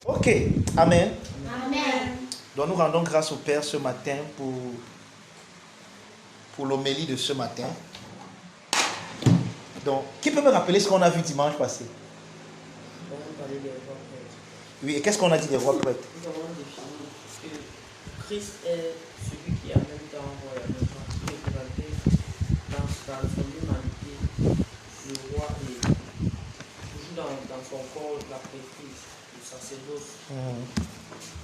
Ok, Amen. Amen. Donc nous rendons grâce au Père ce matin pour l'homélie de ce matin. Donc, qui peut me rappeler ce qu'on a vu dimanche passé? On va parler des rois prêtres. Oui, et qu'est-ce qu'on a dit des rois prêtres? Nous avons défini que Christ est celui qui en même temps roi et en même temps qui représentait dans son humanité le roi et toujours dans son corps la prêtrise, le sacerdoce.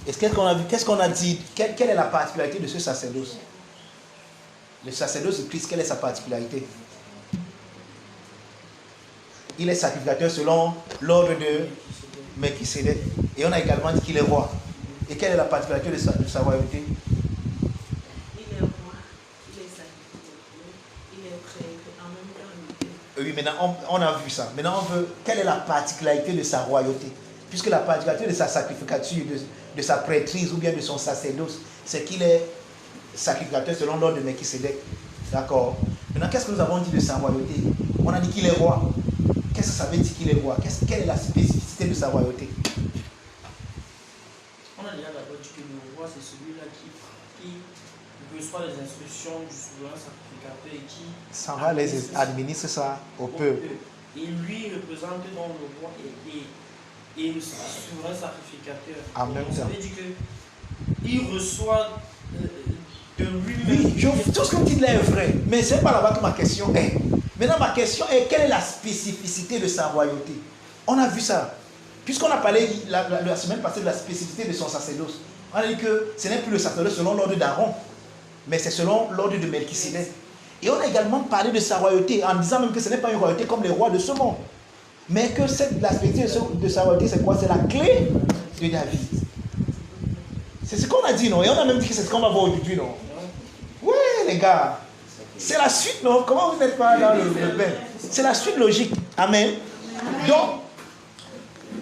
Et qu'est-ce qu'on a dit? Quelle est la particularité de ce sacerdoce? Le sacerdoce de Christ, quelle est sa particularité? Il est sacrificateur selon l'ordre de Melchisédek. Et on a également dit qu'il est roi. Et quelle est la particularité de sa royauté? Il est roi, il est sacrificateur, il est prêtre, en même temps. Oui, maintenant on a vu ça. Maintenant on veut, quelle est la particularité de sa royauté? Puisque la particularité de sa sacrificature, de sa prêtrise ou bien de son sacerdoce, c'est qu'il est sacrificateur selon l'ordre de Melchisédek. D'accord. Maintenant, qu'est-ce que nous avons dit de sa royauté? On a dit qu'il est roi. Qu'est-ce que ça veut dire qu'il est roi? Quelle est la spécificité de sa royauté? On a déjà d'abord dit que le roi, c'est celui-là qui reçoit les instructions du souverain sacrificateur et qui s'en va les administre ça au peuple. Et lui représente donc le roi et le souverain sacrificateur. En même temps. Ça veut dire qu'il reçoit de lui-même. Oui, tout ce que vous dites là est vrai, mais ce n'est pas là-bas que ma question est. Maintenant, ma question est, quelle est la spécificité de sa royauté? On a vu ça. Puisqu'on a parlé la semaine passée de la spécificité de son sacerdoce, on a dit que ce n'est plus le sacerdoce selon l'ordre d'Aaron, mais c'est selon l'ordre de Melchisédek. Et on a également parlé de sa royauté, en disant même que ce n'est pas une royauté comme les rois de ce monde, mais que la spécificité de sa royauté, c'est quoi? C'est la clé de David. C'est ce qu'on a dit, non? Et on a même dit que c'est ce qu'on va voir aujourd'hui, non? Oui, les gars. C'est la suite, non? Comment vous n'êtes pas dans le bain? C'est la suite logique. Amen. Donc,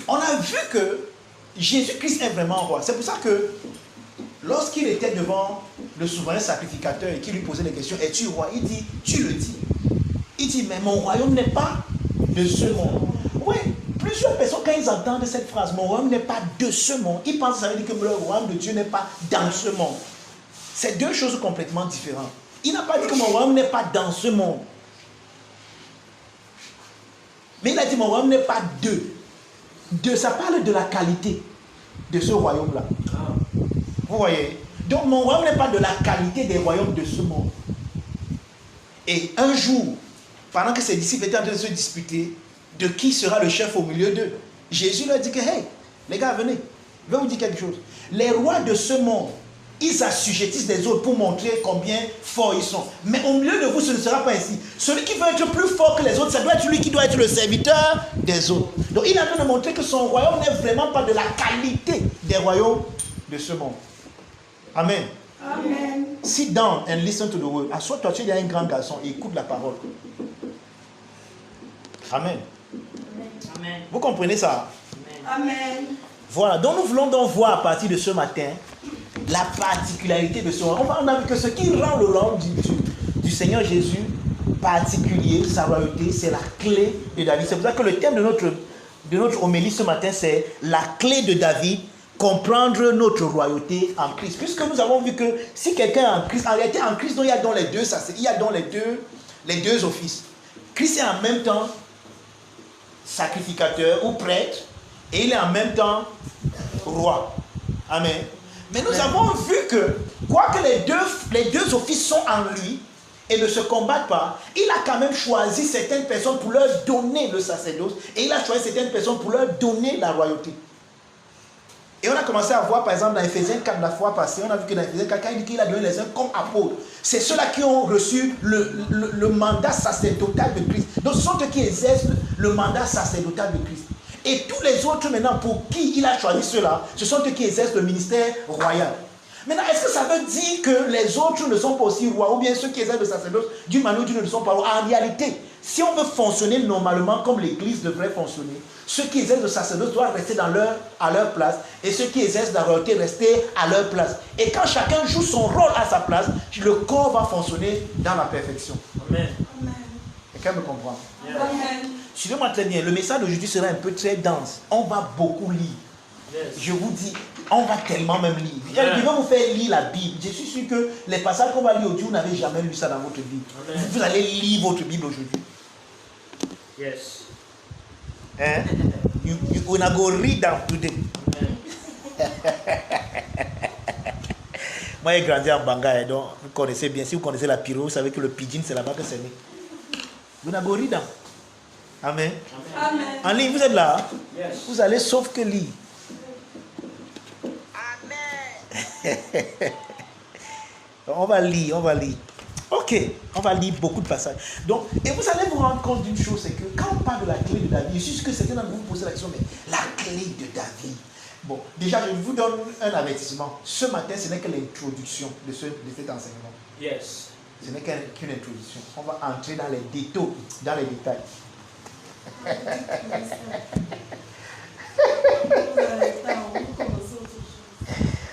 on a vu que Jésus-Christ est vraiment roi. C'est pour ça que lorsqu'il était devant le souverain sacrificateur et qu'il lui posait des questions, es-tu roi? Il dit, tu le dis. Il dit, mais mon royaume n'est pas de ce monde. Oui, plusieurs personnes, quand ils entendent cette phrase, mon royaume n'est pas de ce monde, ils pensent que ça veut dire que le royaume de Dieu n'est pas dans ce monde. C'est deux choses complètement différentes. Il n'a pas dit que mon royaume n'est pas dans ce monde. Mais il a dit mon royaume n'est pas de. Ça parle de la qualité de ce royaume-là. Vous voyez? Donc mon royaume n'est pas de la qualité des royaumes de ce monde. Et un jour, pendant que ses disciples étaient en train de se disputer de qui sera le chef au milieu d'eux, Jésus leur dit que, hey, les gars, venez, je vais vous dire quelque chose. Les rois de ce monde, ils assujettissent les autres pour montrer combien forts ils sont. Mais au milieu de vous, ce ne sera pas ainsi. Celui qui veut être plus fort que les autres, ça doit être lui qui doit être le serviteur des autres. Donc il a besoin de montrer que son royaume n'est vraiment pas de la qualité des royaumes de ce monde. Amen. Amen. Sit down and listen to the word. Assois-toi, tu es un grand garçon et écoute la parole. Amen. Amen. Vous comprenez ça? Amen. Voilà, donc nous voulons donc voir à partir de ce matin la particularité de ce royaume. On a vu que ce qui rend le royaume du Seigneur Jésus particulier, sa royauté, c'est la clé de David. C'est pour ça que le thème de notre homélie ce matin, c'est la clé de David, comprendre notre royauté en Christ. Puisque nous avons vu que si quelqu'un est en Christ, en réalité en Christ, donc, il y a dans les deux, il y a dans les deux offices. Christ est en même temps sacrificateur ou prêtre, et il est en même temps roi. Amen. Mais nous avons vu que, quoique les deux offices sont en lui et ne se combattent pas, il a quand même choisi certaines personnes pour leur donner le sacerdoce, et il a choisi certaines personnes pour leur donner la royauté. Et on a commencé à voir, par exemple, dans Ephésiens 4, la fois passée, on a vu que dans Ephésiens 4, quand il dit qu'il a donné les uns comme apôtres, c'est ceux-là qui ont reçu le mandat sacerdotal de Christ. Donc ce sont ceux qui exercent le mandat sacerdotal de Christ. Et tous les autres maintenant pour qui il a choisi ceux-là, ce sont ceux qui exercent le ministère royal. Maintenant, est-ce que ça veut dire que les autres ne sont pas aussi rois, ou bien ceux qui exercent le sacerdoce d'une manière ou d'une autre ne sont pas rois? En réalité, si on veut fonctionner normalement comme l'Église devrait fonctionner, ceux qui exercent le sacerdoce doivent rester à leur place, et ceux qui exercent la royauté rester à leur place. Et quand chacun joue son rôle à sa place, le corps va fonctionner dans la perfection. Amen. Quelqu'un me comprend? Amen. Suivez-moi très bien, le message d'aujourd'hui sera un peu très dense. On va beaucoup lire. Yes. je vous dis, on va tellement même lire. Je vais vous faire lire la Bible. Je suis sûr que les passages qu'on va lire aujourd'hui, vous n'avez jamais lu ça dans votre Bible. Vous allez lire votre Bible aujourd'hui. Yes. Hein? You gonna go read them today. Moi, j'ai grandi en Banga, donc vous connaissez bien. Si vous connaissez la Piro, vous savez que le pidgin, c'est là-bas que c'est né. Vous n'avez pas read. Amen. Amen. En ligne, vous êtes là. Yes. Vous allez sauf que lire. Amen. On va lire, on va lire. Ok, on va lire beaucoup de passages. Donc, et vous allez vous rendre compte d'une chose, c'est que quand on parle de la clé de David, je suis sûr que certains d'entre vous vous posez la question, mais la clé de David. Bon, déjà, je vous donne un avertissement. Ce matin, ce n'est que l'introduction de cet enseignement. Yes. Ce n'est qu'une introduction. On va entrer dans les détails, dans les détails.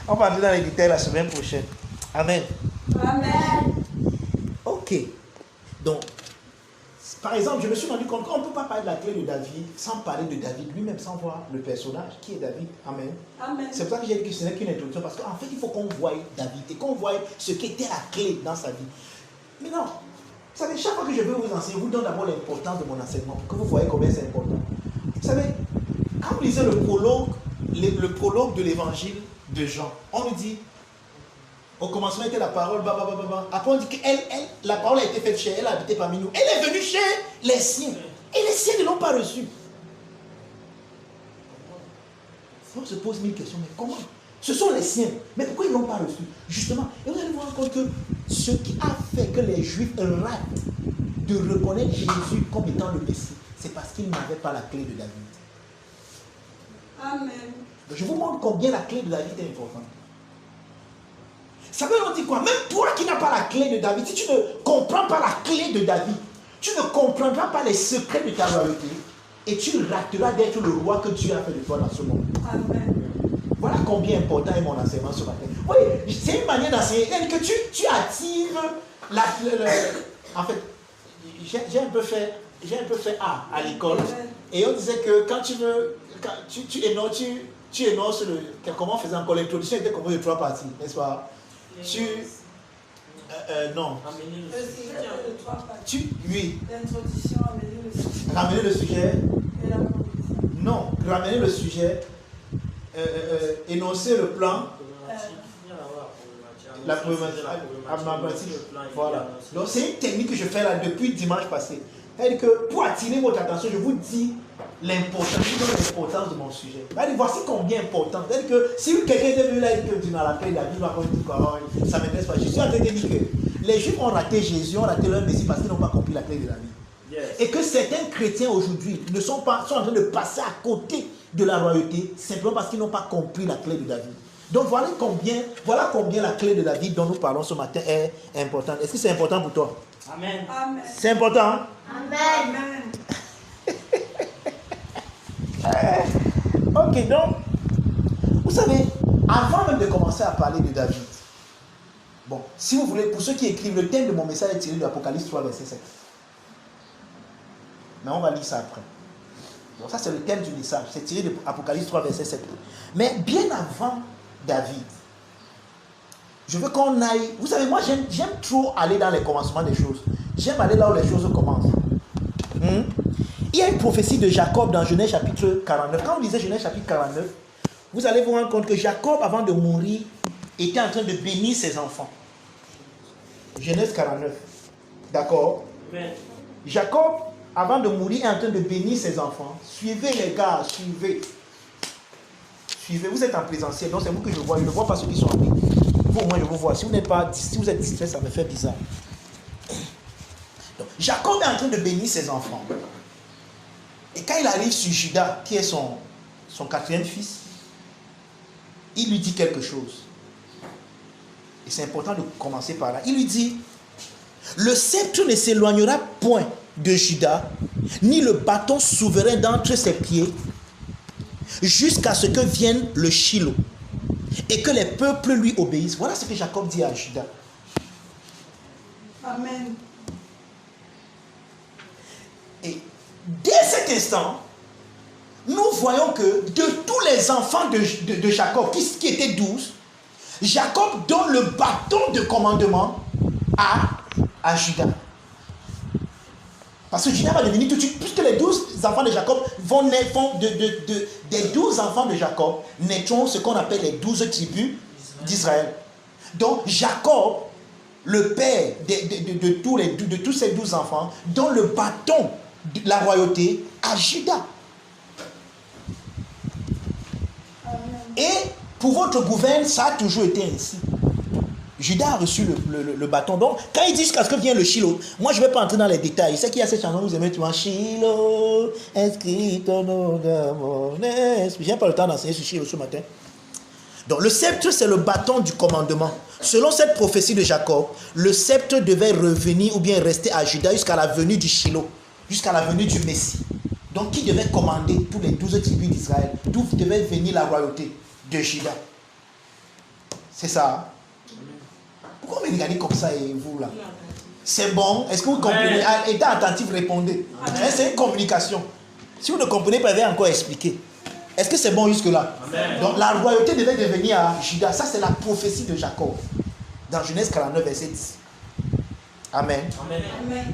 On va entrer dans les détails la semaine prochaine. Amen. Amen. Ok. Donc, par exemple, je me suis rendu compte qu'on ne peut pas parler de la clé de David sans parler de David lui-même, sans voir le personnage qui est David. Amen. Amen. C'est pour ça que j'ai dit que ce n'est qu'une introduction, parce qu'en fait, il faut qu'on voie David et qu'on voie ce qui était la clé dans sa vie. Mais non, vous savez, chaque fois que je veux vous enseigner, je vous donne d'abord l'importance de mon enseignement, pour que vous voyez combien c'est important. Vous savez, quand vous lisez le prologue de l'évangile de Jean, on nous dit, au commencement était la parole, après on dit que la parole a été faite chez elle, elle a habité parmi nous. Elle est venue chez les siens, et les siens ne l'ont pas reçue. On se pose mille questions, mais comment? Ce sont les siens, mais pourquoi ils ne l'ont pas reçu? Justement, et vous allez vous rendre compte que ce qui a fait que les Juifs ratent de reconnaître Jésus comme étant le Messie, c'est parce qu'ils n'avaient pas la clé de David. Amen. Donc je vous montre combien la clé de David est importante. Ça veut dire quoi? Même toi qui n'as pas la clé de David, si tu ne comprends pas la clé de David, tu ne comprendras pas les secrets de ta royauté et tu rateras d'être le roi que Dieu a fait de toi dans ce monde. Amen. Voilà combien important est mon enseignement ce matin. Oui, c'est une manière d'enseigner. C'est-à-dire que tu actives en fait, j'ai un peu fait A à l'école. Et on disait que quand tu veux, quand tu énonces comment on faisait encore l'introduction était composée de 3 parties, n'est-ce pas? Non. Oui. L'introduction, amener le sujet. Ramener le sujet. Et la conclusion. Non, ramener le sujet. Énoncer le plan. La problématique. Voilà. Donc c'est une technique que je fais là depuis dimanche passé. C'est-à-dire que pour attirer votre attention, je vous dis l'importance, je vous donne l'importance de mon sujet. C'est-à-dire, voici combien important. C'est-à-dire que si quelqu'un était venu là et que tu n'as la paix, la Bible, ça ne m'intéresse pas. Je suis en train de dire que les Juifs ont raté Jésus, ont raté leur Messie parce qu'ils n'ont pas compris la clé de la vie. Yes. Et que certains chrétiens aujourd'hui sont en train de passer à côté de la royauté simplement parce qu'ils n'ont pas compris la clé de David. Donc voilà combien la clé de David dont nous parlons ce matin est importante. Est-ce que c'est important pour toi? Amen. Amen. C'est important, hein? Amen. Ok, donc, vous savez, avant même de commencer à parler de David, bon, si vous voulez, pour ceux qui écrivent, le thème de mon message est tiré de l'Apocalypse 3, verset 7. Mais on va lire ça après. Donc ça, c'est le thème du message. C'est tiré de l'Apocalypse 3, verset 7. Mais bien avant David, je veux qu'on aille... Vous savez, moi, j'aime trop aller dans les commencements des choses. J'aime aller là où les choses commencent. Il y a une prophétie de Jacob dans Genèse chapitre 49. Quand vous lisez Genèse chapitre 49, vous allez vous rendre compte que Jacob, avant de mourir, était en train de bénir ses enfants. Genèse 49. D'accord? Jacob, avant de mourir, est en train de bénir ses enfants. Suivez les gars, suivez. Suivez. Vous êtes en présentiel, donc c'est vous que je vois. Je ne vois pas ceux qui sont en ligne. Vous, au moins, je vous vois. Si vous êtes distrait, ça me fait bizarre. Donc, Jacob est en train de bénir ses enfants. Et quand il arrive sur Judas, qui est son 4e fils, il lui dit quelque chose. Et c'est important de commencer par là. Il lui dit, le sceptre ne s'éloignera point de Judas, ni le bâton souverain d'entre ses pieds, jusqu'à ce que vienne le Shiloh, et que les peuples lui obéissent. Voilà ce que Jacob dit à Judas. Amen. Et dès cet instant, nous voyons que de tous les enfants de Jacob, qui étaient 12, Jacob donne le bâton de commandement à Judas. Parce que Judas va devenir tout de suite, puisque les 12 enfants de Jacob des 12 enfants de Jacob naîtront ce qu'on appelle les 12 tribus d'Israël. Donc Jacob, le père de tous ces 12 enfants, donne le bâton de la royauté à Judas. Et pour votre gouverne, ça a toujours été ainsi. Judas a reçu le bâton. Donc, quand il dit jusqu'à ce que vient le Shiloh, moi je ne vais pas entrer dans les détails. Je sais qu'il y a cette chanson, vous aimez, tu vois, Shiloh, inscrit ton nom dans mon esprit. Je n'ai pas le temps d'enseigner sur Shiloh ce matin. Donc, le sceptre, c'est le bâton du commandement. Selon cette prophétie de Jacob, le sceptre devait revenir ou bien rester à Judas jusqu'à la venue du Shiloh, jusqu'à la venue du Messie. Donc, qui devait commander pour les 12 tribus d'Israël? D'où devait venir la royauté de Judas? C'est ça. Pourquoi vous me regardez comme ça et vous là? C'est bon? Est-ce que vous comprenez? Étant attentif, répondez. C'est une communication. Si vous ne comprenez pas, je vais encore expliquer. Est-ce que c'est bon jusque-là? Donc la royauté devait devenir à Judas. Ça, c'est la prophétie de Jacob. Dans Genèse 49, verset 10. Amen. Amen.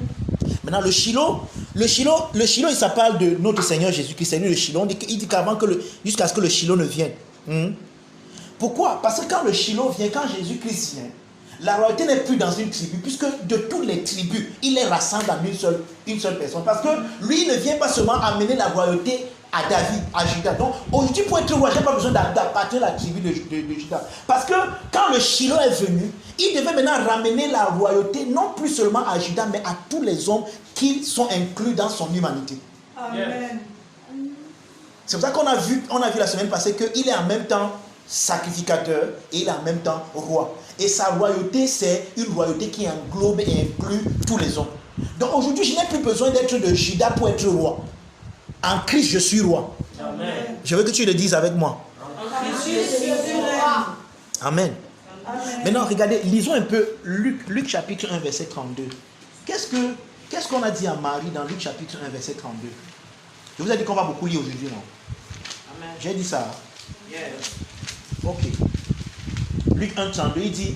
Maintenant, le Shiloh, il ça parle de notre Seigneur Jésus-Christ. C'est lui le Shiloh. Il dit qu'avant jusqu'à ce que le Shiloh ne vienne. Pourquoi? Parce que quand le Shiloh vient, quand Jésus-Christ vient, la royauté n'est plus dans une tribu, puisque de toutes les tribus, il les rassemble en une seule personne. Parce que lui, il ne vient pas seulement amener la royauté à David, à Judas. Donc, aujourd'hui, pour être roi, je n'ai pas besoin d'appartenir à la tribu de Judas. Parce que quand le Shiloh est venu, il devait maintenant ramener la royauté, non plus seulement à Judas, mais à tous les hommes qui sont inclus dans son humanité. Amen. C'est pour ça qu'on a vu la semaine passée qu'il est en même temps sacrificateur et il est en même temps roi. Et sa royauté, c'est une royauté qui englobe et inclut tous les hommes. Donc aujourd'hui, je n'ai plus besoin d'être de Judas pour être roi. En Christ, je suis roi. Amen. Je veux que tu le dises avec moi. Amen. Amen. Maintenant, regardez, lisons un peu Luc chapitre 1, verset 32. Qu'est-ce qu'on a dit à Marie dans Luc chapitre 1, verset 32? Je vous ai dit qu'on va beaucoup lire aujourd'hui, non? Amen. J'ai dit ça. Yes. Ok. Luc 1, 32, il dit,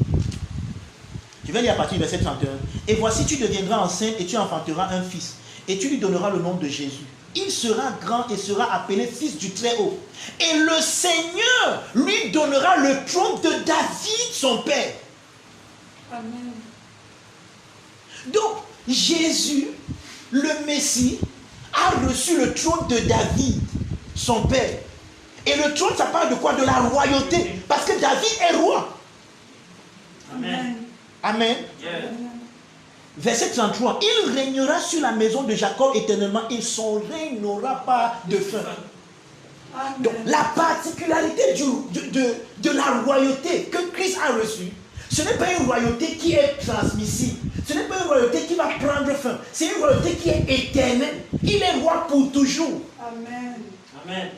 je vais lire à partir du verset 31. Et voici, tu deviendras enceinte et tu enfanteras un fils. Et tu lui donneras le nom de Jésus. Il sera grand et sera appelé fils du Très-Haut. Et le Seigneur lui donnera le trône de David, son père. Amen. Donc, Jésus, le Messie, a reçu le trône de David, son père. Et le trône, ça parle de quoi? De la royauté. Parce que David est roi. Amen. Amen. Yes. Verset 33. Il régnera sur la maison de Jacob éternellement et son règne n'aura pas de fin. Amen. Donc, la particularité de la royauté que Christ a reçue, ce n'est pas une royauté qui est transmissible. Ce n'est pas une royauté qui va prendre fin. C'est une royauté qui est éternelle. Il est roi pour toujours. Amen. Amen.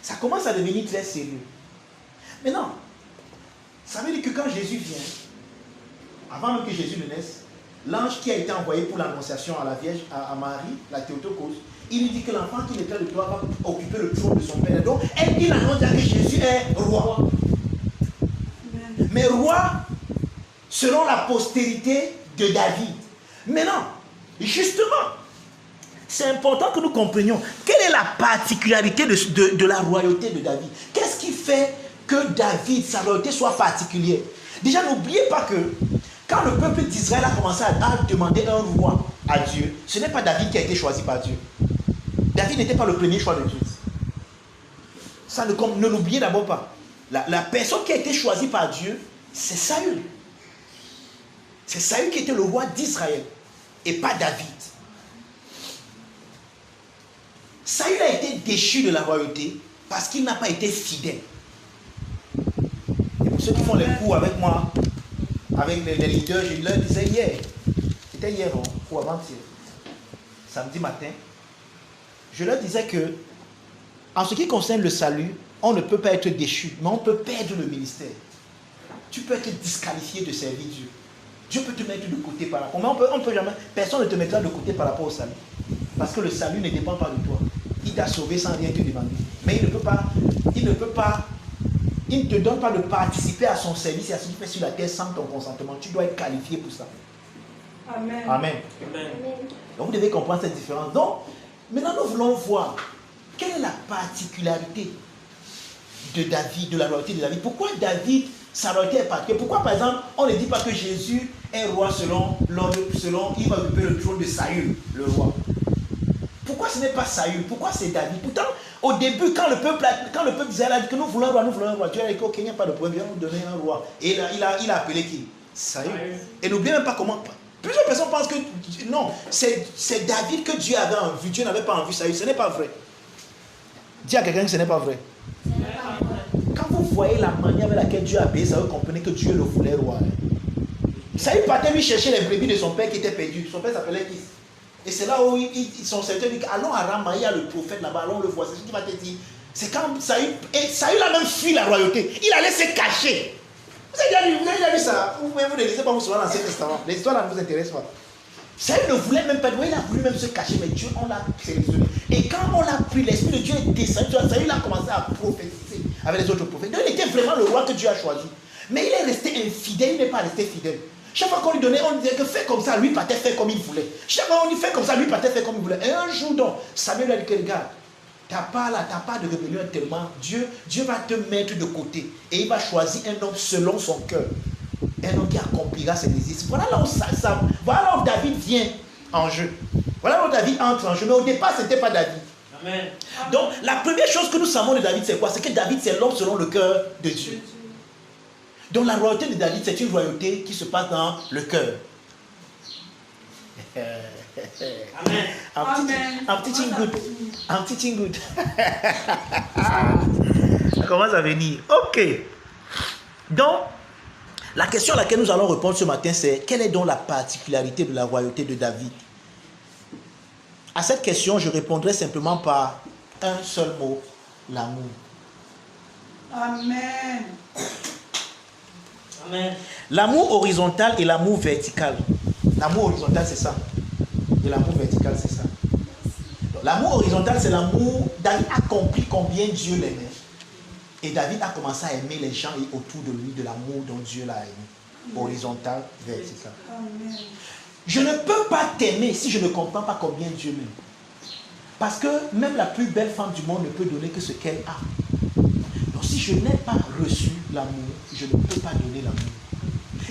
Ça commence à devenir très sérieux. Maintenant, ça veut dire que quand Jésus vient, avant même que Jésus ne naisse, l'ange qui a été envoyé pour l'annonciation à la Vierge, à Marie, la Théotokos, il lui dit que l'enfant qui naîtra de toi va occuper le trône de son père. Donc, il annonce que Jésus est roi. Amen. Mais roi selon la postérité de David. Maintenant, justement, c'est important que nous comprenions quelle est la particularité de la royauté de David. Qu'est-ce qui fait que David, sa royauté soit particulière? Déjà, n'oubliez pas que quand le peuple d'Israël a commencé à demander un roi à Dieu, ce n'est pas David qui a été choisi par Dieu. David n'était pas le premier choix de Dieu. Ça ne l'oubliez d'abord pas. La personne qui a été choisie par Dieu, c'est Saül. C'est Saül qui était le roi d'Israël et pas David. Saül a été déchu de la royauté parce qu'il n'a pas été fidèle. Et pour ceux qui font les cours avec moi, avec les leaders, je leur disais hier, c'était hier ou avant-hier, samedi matin, je leur disais que en ce qui concerne le salut, on ne peut pas être déchu, mais on peut perdre le ministère. Tu peux être disqualifié de servir Dieu. Dieu peut te mettre de côté par rapport, mais on peut jamais, personne ne te mettra de côté par rapport au salut. Parce que le salut ne dépend pas de toi. Il t'a sauvé sans rien te demander. Mais il ne te donne pas de participer à son service et à ce qu'il fait sur la terre sans ton consentement. Tu dois être qualifié pour ça. Amen. Amen. Amen. Donc vous devez comprendre cette différence. Donc, maintenant nous voulons voir quelle est la particularité de David, de la royauté de David. Pourquoi David, sa royauté est particulière? Pourquoi par exemple, on ne dit pas que Jésus est roi selon il va occuper le trône de Saül, le roi? Pourquoi ce n'est pas Saül? Pourquoi c'est David? Pourtant, au début, quand le peuple d'Israël a dit que nous voulons un roi, Dieu a dit qu'il n'y a pas de problème, viens nous donner un roi. Et il a appelé qui? Saül. Et n'oubliez même pas comment. Plusieurs personnes pensent que non, c'est David que Dieu avait en vue. Dieu n'avait pas en vue Saül. Ce n'est pas vrai. Dis à quelqu'un que ce n'est pas vrai. Quand vous voyez la manière avec laquelle Dieu a payé Saül, vous comprenez que Dieu le voulait roi. Saül partait lui chercher les brebis de son père qui était perdu. Son père s'appelait Kis. Et c'est là où son serviteur dit allons à Rama, il y a le prophète là-bas, allons le voir. C'est ce qu'il va te dire. C'est quand Saül. Et Saül a même fui la royauté. Il allait se cacher. Vous avez déjà lu ça? Vous ne lisez pas souvent l'Ancien Testament. Les histoires là ne vous intéressent pas. Saül ne voulait même pas. Il a voulu même se cacher, mais Dieu, on l'a sélectionné. Et quand on l'a pris, l'Esprit de Dieu est descendu. Saül a commencé à prophétiser avec les autres prophètes. Donc il était vraiment le roi que Dieu a choisi. Mais il est resté infidèle, il n'est pas resté fidèle. Chaque fois qu'on lui donnait, on disait que fais comme ça, lui partait faire comme il voulait. Chaque fois qu'on lui fait comme ça, lui partait faire comme il voulait. Et un jour donc, Samuel a dit que regarde, ta part de rébellion est tellement. Dieu va te mettre de côté. Et il va choisir un homme selon son cœur. Un homme qui accomplira ses désirs. Voilà là où David vient en jeu. Voilà là où David entre en jeu. Mais au départ, ce n'était pas David. Amen. Donc, la première chose que nous savons de David, c'est quoi? C'est que David, c'est l'homme selon le cœur de Dieu. Donc, la royauté de David, c'est une royauté qui se passe dans le cœur. Amen. I'm teaching good. I'm teaching good. Ça commence à venir. Ok. Donc, la question à laquelle nous allons répondre ce matin, c'est quelle est donc la particularité de la royauté de David? À cette question, je répondrai simplement par un seul mot, l'amour. Amen. Amen. L'amour horizontal et l'amour vertical. L'amour horizontal, c'est ça. Et l'amour vertical, c'est ça. L'amour horizontal, c'est l'amour. David a compris combien Dieu l'aimait. Et David a commencé à aimer les gens autour de lui de l'amour dont Dieu l'a aimé. Horizontal, vertical. Amen. Je ne peux pas t'aimer si je ne comprends pas combien Dieu m'aime. Parce que même la plus belle femme du monde ne peut donner que ce qu'elle a. Donc si je n'ai pas reçu l'amour, je ne peux pas donner l'amour.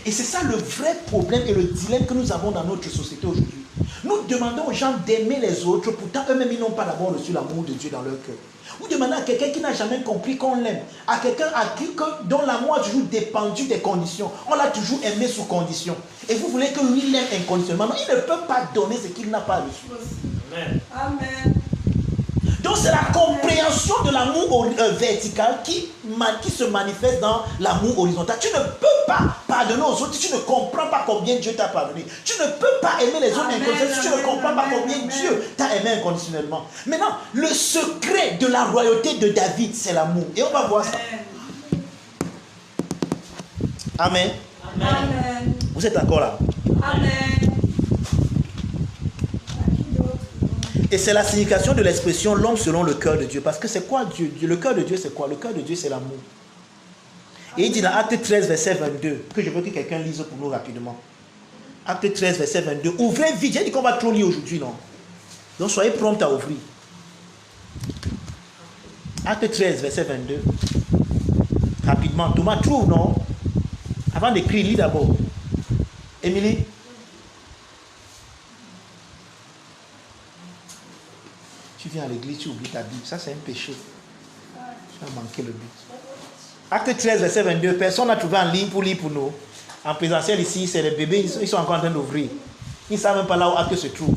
Et c'est ça le vrai problème et le dilemme que nous avons dans notre société aujourd'hui. Nous demandons aux gens d'aimer les autres, pourtant eux-mêmes ils n'ont pas d'abord reçu l'amour de Dieu dans leur cœur. Vous demandez à quelqu'un qui n'a jamais compris qu'on l'aime, à quelqu'un dont l'amour a toujours dépendu des conditions, on l'a toujours aimé sous condition. Et vous voulez que lui l'aime inconditionnellement. Il ne peut pas donner ce qu'il n'a pas reçu. Amen. Amen. Donc c'est la compréhension de l'amour vertical qui se manifeste dans l'amour horizontal. Tu ne peux pas pardonner aux autres si tu ne comprends pas combien Dieu t'a pardonné. Tu ne peux pas aimer les autres inconditionnellement si tu ne comprends pas combien Dieu t'a aimé inconditionnellement. Maintenant, le secret de la royauté de David, c'est l'amour. Et on va voir ça. Amen. Amen. Amen. Vous êtes encore là? Amen. Et c'est la signification de l'expression l'homme selon le cœur de Dieu. Parce que c'est quoi Dieu? Le cœur de Dieu, c'est quoi? Le cœur de Dieu, c'est l'amour. Et il dit dans Acte 13, verset 22, que je veux que quelqu'un lise pour nous rapidement. Acte 13, verset 22. Ouvrez vite. J'ai dit qu'on va trop lire aujourd'hui, non? Donc soyez prompt à ouvrir. Acte 13, verset 22. Rapidement. Thomas trouve, non? Avant d'écrire, lis d'abord. Émilie? Tu viens à l'église, tu oublies ta Bible. Ça, c'est un péché. Tu as manqué le but. Acte 13, verset 22. Personne n'a trouvé en ligne pour lire pour nous. En présentiel ici, c'est les bébés, ils sont encore en train d'ouvrir. Ils ne savent même pas là où Acte se trouve.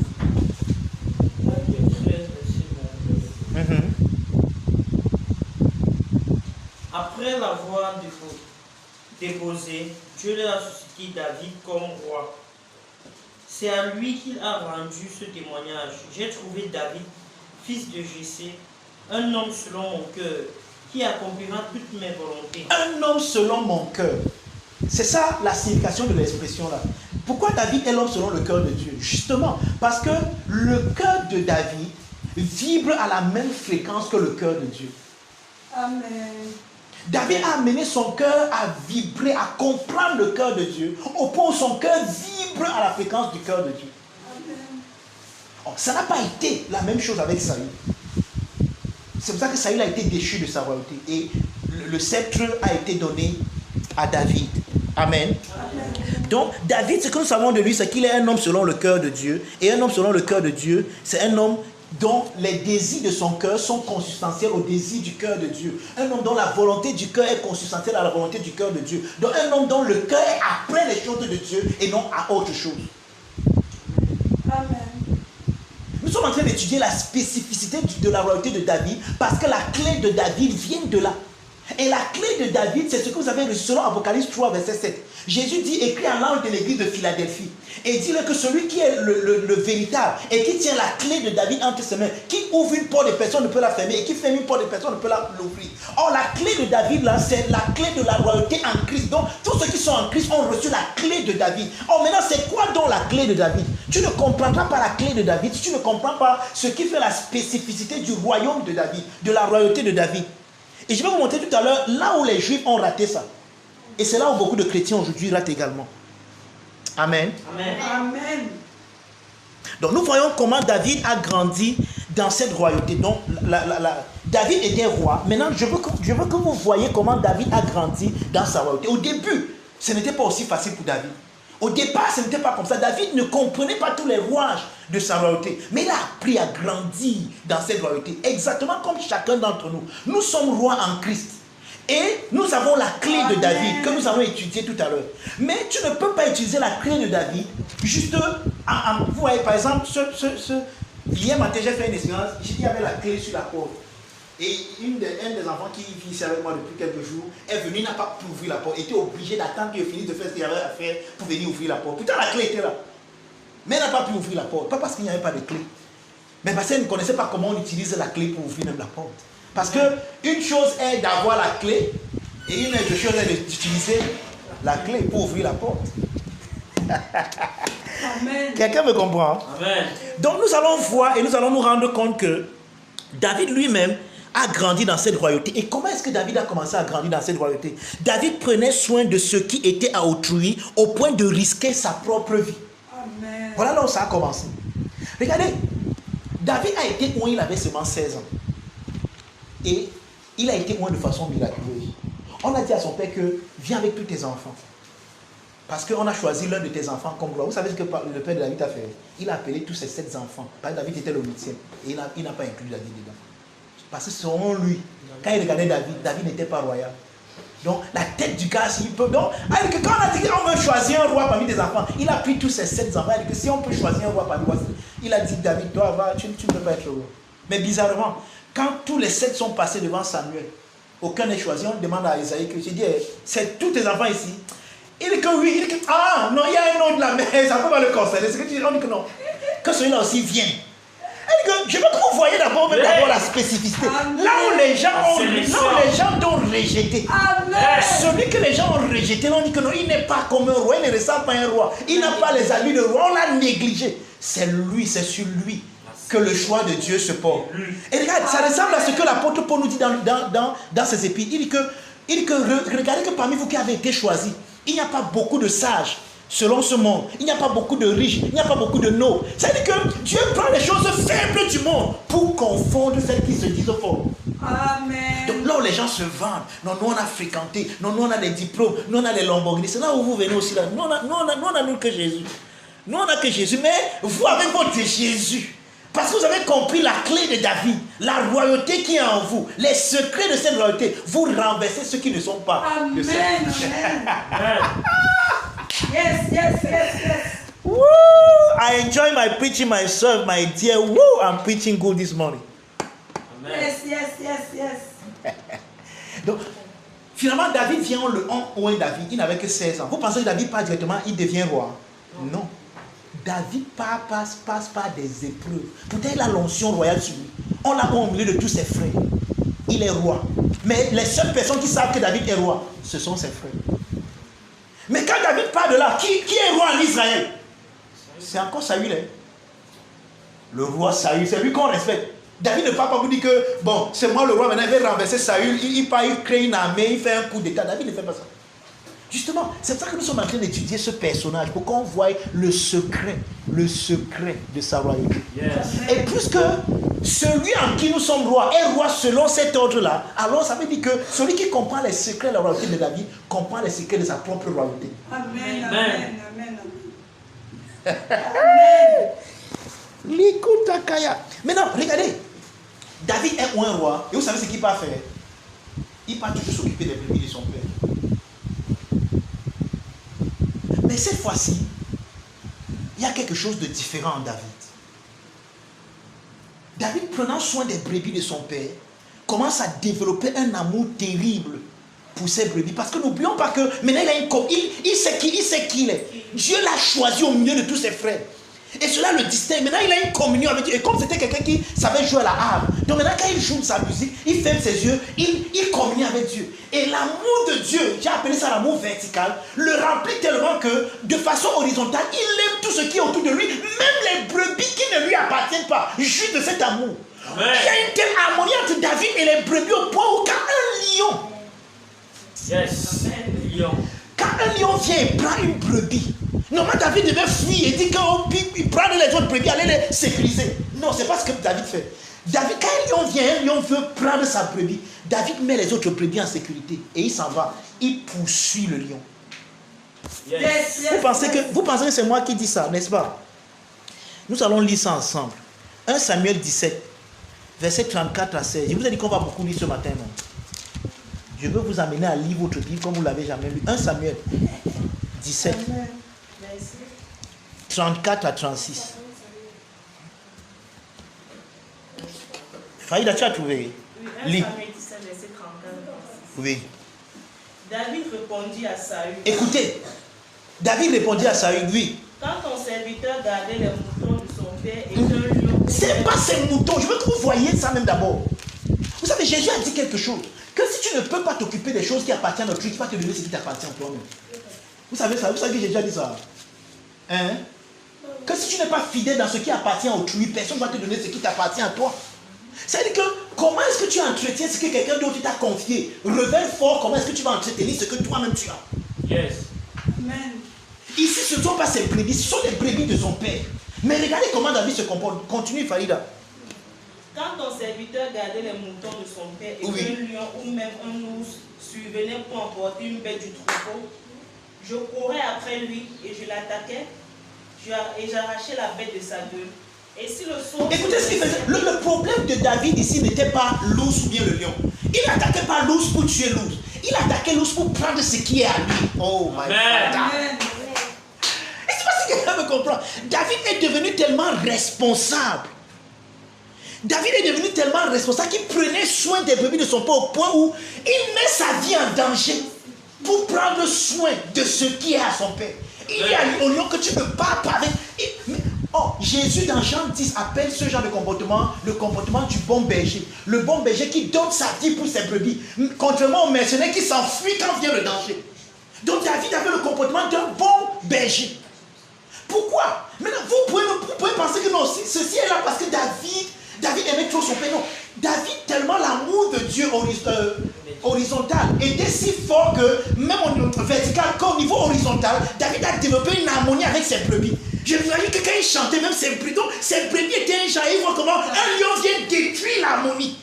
Après l'avoir déposé, Dieu leur a suscité David comme roi. C'est à lui qu'il a rendu ce témoignage. J'ai trouvé David, fils de Jessé, un homme selon mon cœur, qui accomplira toutes mes volontés. Un homme selon mon cœur. C'est ça la signification de l'expression là. Pourquoi David est l'homme selon le cœur de Dieu? Justement, parce que le cœur de David vibre à la même fréquence que le cœur de Dieu. Amen. David a amené son cœur à vibrer, à comprendre le cœur de Dieu, au point où son cœur vibre à la fréquence du cœur de Dieu. Amen. Oh, ça n'a pas été la même chose avec Saül. C'est pour ça que Saül a été déchu de sa royauté et le sceptre a été donné à David. Amen. Amen. Donc, David, ce que nous savons de lui, c'est qu'il est un homme selon le cœur de Dieu. Et un homme selon le cœur de Dieu, c'est un homme dont les désirs de son cœur sont consubstantiels aux désirs du cœur de Dieu. Un homme dont la volonté du cœur est consubstantielle à la volonté du cœur de Dieu. Donc, un homme dont le cœur est après les choses de Dieu et non à autre chose. Amen. Nous sommes en train d'étudier la spécificité de la royauté de David parce que la clé de David vient de là. Et la clé de David, c'est ce que vous avez reçu selon Apocalypse 3, verset 7. Jésus dit, écrit en l'ange de l'église de Philadelphie. Et dit-le que celui qui est le véritable et qui tient la clé de David entre ses mains, qui ouvre une porte de personne ne peut la fermer et qui ferme une porte de personne ne peut l'ouvrir. Or, la clé de David, là, c'est la clé de la royauté en Christ. Donc, tous ceux qui sont en Christ ont reçu la clé de David. Or, maintenant, c'est quoi donc la clé de David? Tu ne comprendras pas la clé de David si tu ne comprends pas ce qui fait la spécificité du royaume de David, de la royauté de David. Et je vais vous montrer tout à l'heure là où les Juifs ont raté ça. Et c'est là où beaucoup de chrétiens aujourd'hui ratent également. Amen. Amen. Amen. Donc nous voyons comment David a grandi dans cette royauté. Donc David était roi. Maintenant, je veux que vous voyez comment David a grandi dans sa royauté. Au début, ce n'était pas aussi facile pour David. Au départ, ce n'était pas comme ça. David ne comprenait pas tous les rouages de sa royauté. Mais il a appris à grandir dans cette royauté. Exactement comme chacun d'entre nous. Nous sommes rois en Christ. Et nous avons la clé de David que nous allons étudier tout à l'heure. Mais tu ne peux pas utiliser la clé de David juste vous voyez, par exemple, hier matin, j'ai fait une expérience. Il y avait la clé sur la porte. Et un des enfants qui vit ici avec moi depuis quelques jours est venu, il n'a pas pu ouvrir la porte. Il était obligé d'attendre qu'il finisse de faire ce qu'il avait à faire pour venir ouvrir la porte. Pourtant, la clé était là. Mais il n'a pas pu ouvrir la porte. Pas parce qu'il n'y avait pas de clé. Mais parce qu'il ne connaissait pas comment on utilise la clé pour ouvrir même la porte. Parce que une chose est d'avoir la clé et une autre chose est d'utiliser la clé pour ouvrir la porte. Amen. Quelqu'un me comprend? Amen. Donc nous allons voir et nous allons nous rendre compte que David lui-même a grandi dans cette royauté. Et comment est-ce que David a commencé à grandir dans cette royauté? David prenait soin de ce qui était à autrui au point de risquer sa propre vie. Amen. Voilà là où ça a commencé. Regardez, David a été oint, il avait seulement 16 ans. Et il a été oint de façon miraculeuse. On a dit à son père que viens avec tous tes enfants. Parce qu'on a choisi l'un de tes enfants comme roi. Vous savez ce que le père de David a fait? Il a appelé tous ses 7 enfants. Parce que David était le 8e. Et il n'a pas inclus David dedans. Parce que selon lui, quand il regardait David, David n'était pas royal. Donc la tête du gars, s'il peut. Donc, quand on a dit qu'on veut choisir un roi parmi tes enfants, il a pris tous ses 7 enfants. Il a dit que si on peut choisir un roi parmi toi, il a dit David, toi, va, tu ne peux pas être roi. Mais bizarrement, quand tous les 7 sont passés devant Samuel, aucun n'est choisi, on demande à Isaïe que j'ai dit, c'est tous tes enfants ici. Il dit que oui, il dit que ah non, il y a un autre là, mais ça ne peut pas le concerner. C'est que tu dis, on dit que non. Que celui-là aussi vienne. Je veux que vous voyez d'abord la spécificité. Amen. Là où les gens t'ont rejeté. Amen. Celui que les gens ont rejeté, on dit que non, il n'est pas comme un roi, il ne ressemble pas à un roi. Il n'a pas les habits de roi, on l'a négligé. C'est lui, c'est sur lui que le choix de Dieu se porte. Et regarde, ça ressemble à ce que l'apôtre Paul nous dit dans ses épîtres. Il dit que regardez que parmi vous qui avez été choisis, il n'y a pas beaucoup de sages. Selon ce monde, il n'y a pas beaucoup de riches, il n'y a pas beaucoup de nobles. C'est-à-dire que Dieu prend les choses faibles du monde pour confondre celles qui se disent fortes. Amen. Donc là où les gens se vendent, non, nous on a fréquenté, non, nous on a des diplômes, nous on a des Lamborghini, c'est là où vous venez aussi là. Nous on a que Jésus. Nous on a que Jésus, mais vous avez votre Jésus. Parce que vous avez compris la clé de David, la royauté qui est en vous, les secrets de cette royauté, vous renversez ceux qui ne sont pas de cette Amen. Yes. Woo! I enjoy my preaching myself, my dear. Woo! I'm preaching good this morning. Amen. Yes. Donc, finalement, David vient, on oint David. Il n'avait que 16 ans. Vous pensez que David part directement, il devient roi? Non. David passe par des épreuves. Pourtant, il a l'onction royale sur lui. On l'a au milieu de tous ses frères. Il est roi. Mais les seules personnes qui savent que David est roi, ce sont ses frères. Mais quand David part de là, qui est roi en Israël? C'est encore Saül. Hein? Le roi Saül, c'est lui qu'on respecte. David ne part pas vous dire que, bon, c'est moi le roi, maintenant il va renverser Saül, il part, il crée une armée, il fait un coup d'état. David ne fait pas ça. Justement, c'est pour ça que nous sommes en train d'étudier ce personnage, pour qu'on voie le secret de sa royauté. Yes. Et puisque celui en qui nous sommes rois est roi selon cet ordre-là, alors ça veut dire que celui qui comprend les secrets de la royauté de David comprend les secrets de sa propre royauté. Amen, Amen. amen, amen, amen. Amen. Likutakaya. Maintenant, regardez, David est un roi, et vous savez ce qu'il va faire? Il va toujours s'occuper des brebis de son père. Mais cette fois-ci, il y a quelque chose de différent en David. David, prenant soin des brebis de son père, commence à développer un amour terrible pour ses brebis. Parce que n'oublions pas que maintenant il sait qui il est. Dieu l'a choisi au milieu de tous ses frères. Et cela le distingue. Maintenant, il a une communion avec Dieu. Et comme c'était quelqu'un qui savait jouer à la harpe, donc maintenant, quand il joue de sa musique, il ferme ses yeux, il communie avec Dieu. Et l'amour de Dieu, j'ai appelé ça l'amour vertical, le remplit tellement que, de façon horizontale, il aime tout ce qui est autour de lui, même les brebis qui ne lui appartiennent pas, juste de cet amour. Amen. Il y a une telle harmonie entre David et les brebis au point où quand un lion, Yes. Lion. quand un lion vient et prend une brebis, normalement David devait fuir et dire qu'il prend les autres brebis, aller les sécuriser. Non, c'est pas ce que David fait. David, quand un lion veut prendre sa brebis, David met les autres brebis en sécurité et il s'en va. Il poursuit le lion. Yes. Yes, yes, Vous pensez que c'est moi qui dis ça, n'est-ce pas? Nous allons lire ça ensemble. 1 Samuel 17, versets 34 à 16. Je vous ai dit qu'on va beaucoup lire ce matin, non? Je veux vous amener à lire votre Bible comme vous ne l'avez jamais lu. 1 Samuel 17, 34 à 36. Faïda, tu as trouvé? Oui, 1 Lis. Samuel 17, verset 34. Oui. David répondit à Saül. Écoutez, David répondit à Saül, oui. Quand ton serviteur gardait les moutons de son père et qu'un lion... C'est pas ces moutons. Je veux que vous voyez ça même d'abord. Vous savez, Jésus a dit quelque chose. Que si tu ne peux pas t'occuper des choses qui appartiennent à autrui, tu vas te donner ce qui t'appartient à toi-même. Vous savez ça? Vous savez que Jésus a dit ça? Hein? Que si tu n'es pas fidèle dans ce qui appartient à autrui, personne ne va te donner ce qui t'appartient à toi. C'est-à-dire que comment est-ce que tu entretiens ce que quelqu'un d'autre t'a confié? Révèle fort comment est-ce que tu vas entretenir ce que toi-même tu as. Yes. Amen. Ici, ce ne sont pas ses brebis, ce sont les brebis de son père. Mais regardez comment David se comporte. Continue, Farida. Quand ton serviteur gardait les moutons de son père et Oui. qu'un lion ou même un ours survenait pour emporter une bête du troupeau, je courais après lui et je l'attaquais et j'arrachais la bête de sa gueule. Et si le saut... Écoutez ce qu'il faisait. Le problème de David ici n'était pas l'ours ou bien le lion. Il n'attaquait pas l'ours pour tuer l'ours. Il attaquait l'ours pour prendre ce qui est à lui. Oh my God. Amen. Je ne sais pas si quelqu'un me comprend. David est devenu tellement responsable. David est devenu tellement responsable qu'il prenait soin des brebis de son père au point où il met sa vie en danger pour prendre soin de ce qui est à son père. Il y a au lion que tu ne peux pas parler. Oh, Jésus dans Jean 10 appelle ce genre de comportement le comportement du bon berger. Le bon berger qui donne sa vie pour ses brebis. Contrairement au mercenaire qui s'enfuit quand vient le danger. Donc David avait le comportement d'un bon berger. Pourquoi? Maintenant, vous pouvez penser que non, ceci est là parce que David aimait trop son père. Non. David, tellement l'amour de Dieu horizontal était si fort que, même au niveau vertical qu'au niveau horizontal, David a développé une harmonie avec ses brebis. Je me voyais que quand il chantait, même ses brebis étaient un chant. Il voit comment un lion vient détruire l'harmonie.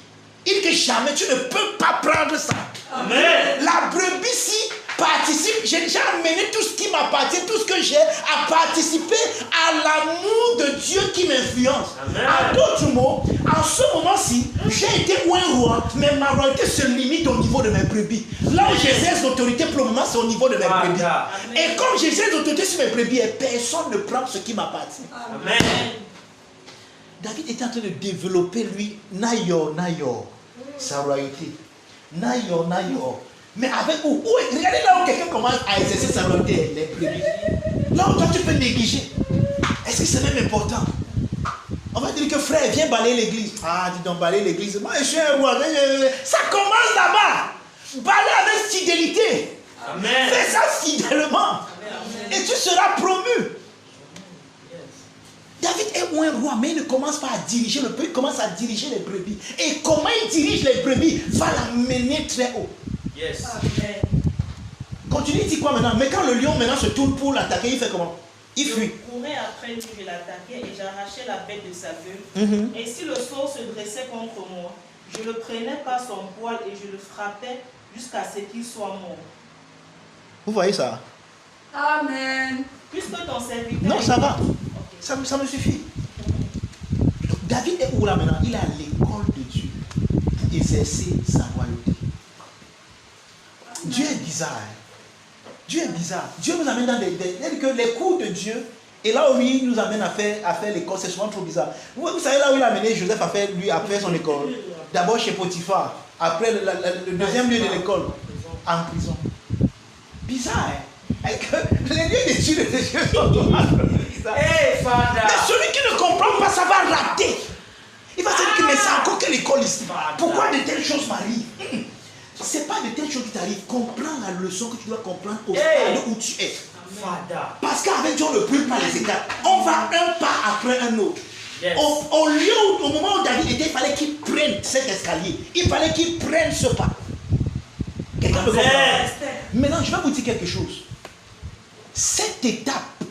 Il dit que jamais tu ne peux pas prendre ça. Amen. La brebis, si participe, j'ai déjà amené tout ce qui m'appartient, tout ce que j'ai, à participer à l'amour de Dieu qui m'influence. En d'autres mots, en ce moment-ci, j'ai été un roi, mais ma royauté se limite au niveau de mes brebis. Là où j'exerce l'autorité pour le moment, c'est au niveau de mes brebis. Et comme j'exerce l'autorité sur mes brebis, personne ne prend ce qui m'appartient. Amen. David était en train de développer, lui, Nayor, sa royauté. Nayor. Mais avec où? Regardez là où quelqu'un commence à exercer sa royauté, les brebis. Là où toi tu peux négliger. Est-ce que c'est même important? On va dire que frère, viens balayer l'église. Ah, dis donc, balayer l'église. Moi, je suis un roi. Ça commence là-bas. Balayer avec fidélité. Amen. Fais ça fidèlement. Et tu seras promu. David est moins roi, mais il ne commence pas à diriger le peuple, il commence à diriger les brebis. Et comment il dirige les brebis va l'amener très haut. Yes. Amen. Continue, il dit quoi maintenant? Mais quand le lion maintenant se tourne pour l'attaquer, il fait comment? Il fuit. Je courais après lui, je l'attaquais et j'arrachais la bête de sa gueule. Et si le sort se dressait contre moi, je le prenais par son poil et je le frappais jusqu'à ce qu'il soit mort. Vous voyez ça? Amen. Puisque ton serviteur... Non, ça va. Ok. Ça me suffit. Donc, David est où là maintenant? Il est à l'école de Dieu pour exercer sa royauté. Dieu est bizarre. Hein? Dieu est bizarre. Dieu nous amène dans que les cours de Dieu, et là où lui nous amène à faire l'école, c'est souvent trop bizarre. Vous savez là où il a amené Joseph à faire son école. D'abord chez Potiphar, après le deuxième lieu de l'école, en prison. Bizarre, hein? Et que les lieux d'études de Dieu sont bizarres. Hey, Father. Mais celui qui ne comprend pas, ça va rater. Il va se dire que mais c'est encore quelle école ici? Pourquoi de telles choses m'arrivent? C'est pas de telles choses qui t'arrivent. Comprends la leçon que tu dois comprendre au stade où tu es. Father. Parce qu'avec Dieu, on ne brûle pas les étapes. On va un pas après un autre. Yes. Au moment où David était, il fallait qu'il prenne cet escalier. Il fallait qu'il prenne ce pas. Quelqu'un peut comprendre? Maintenant, je vais vous dire quelque chose. Cette étape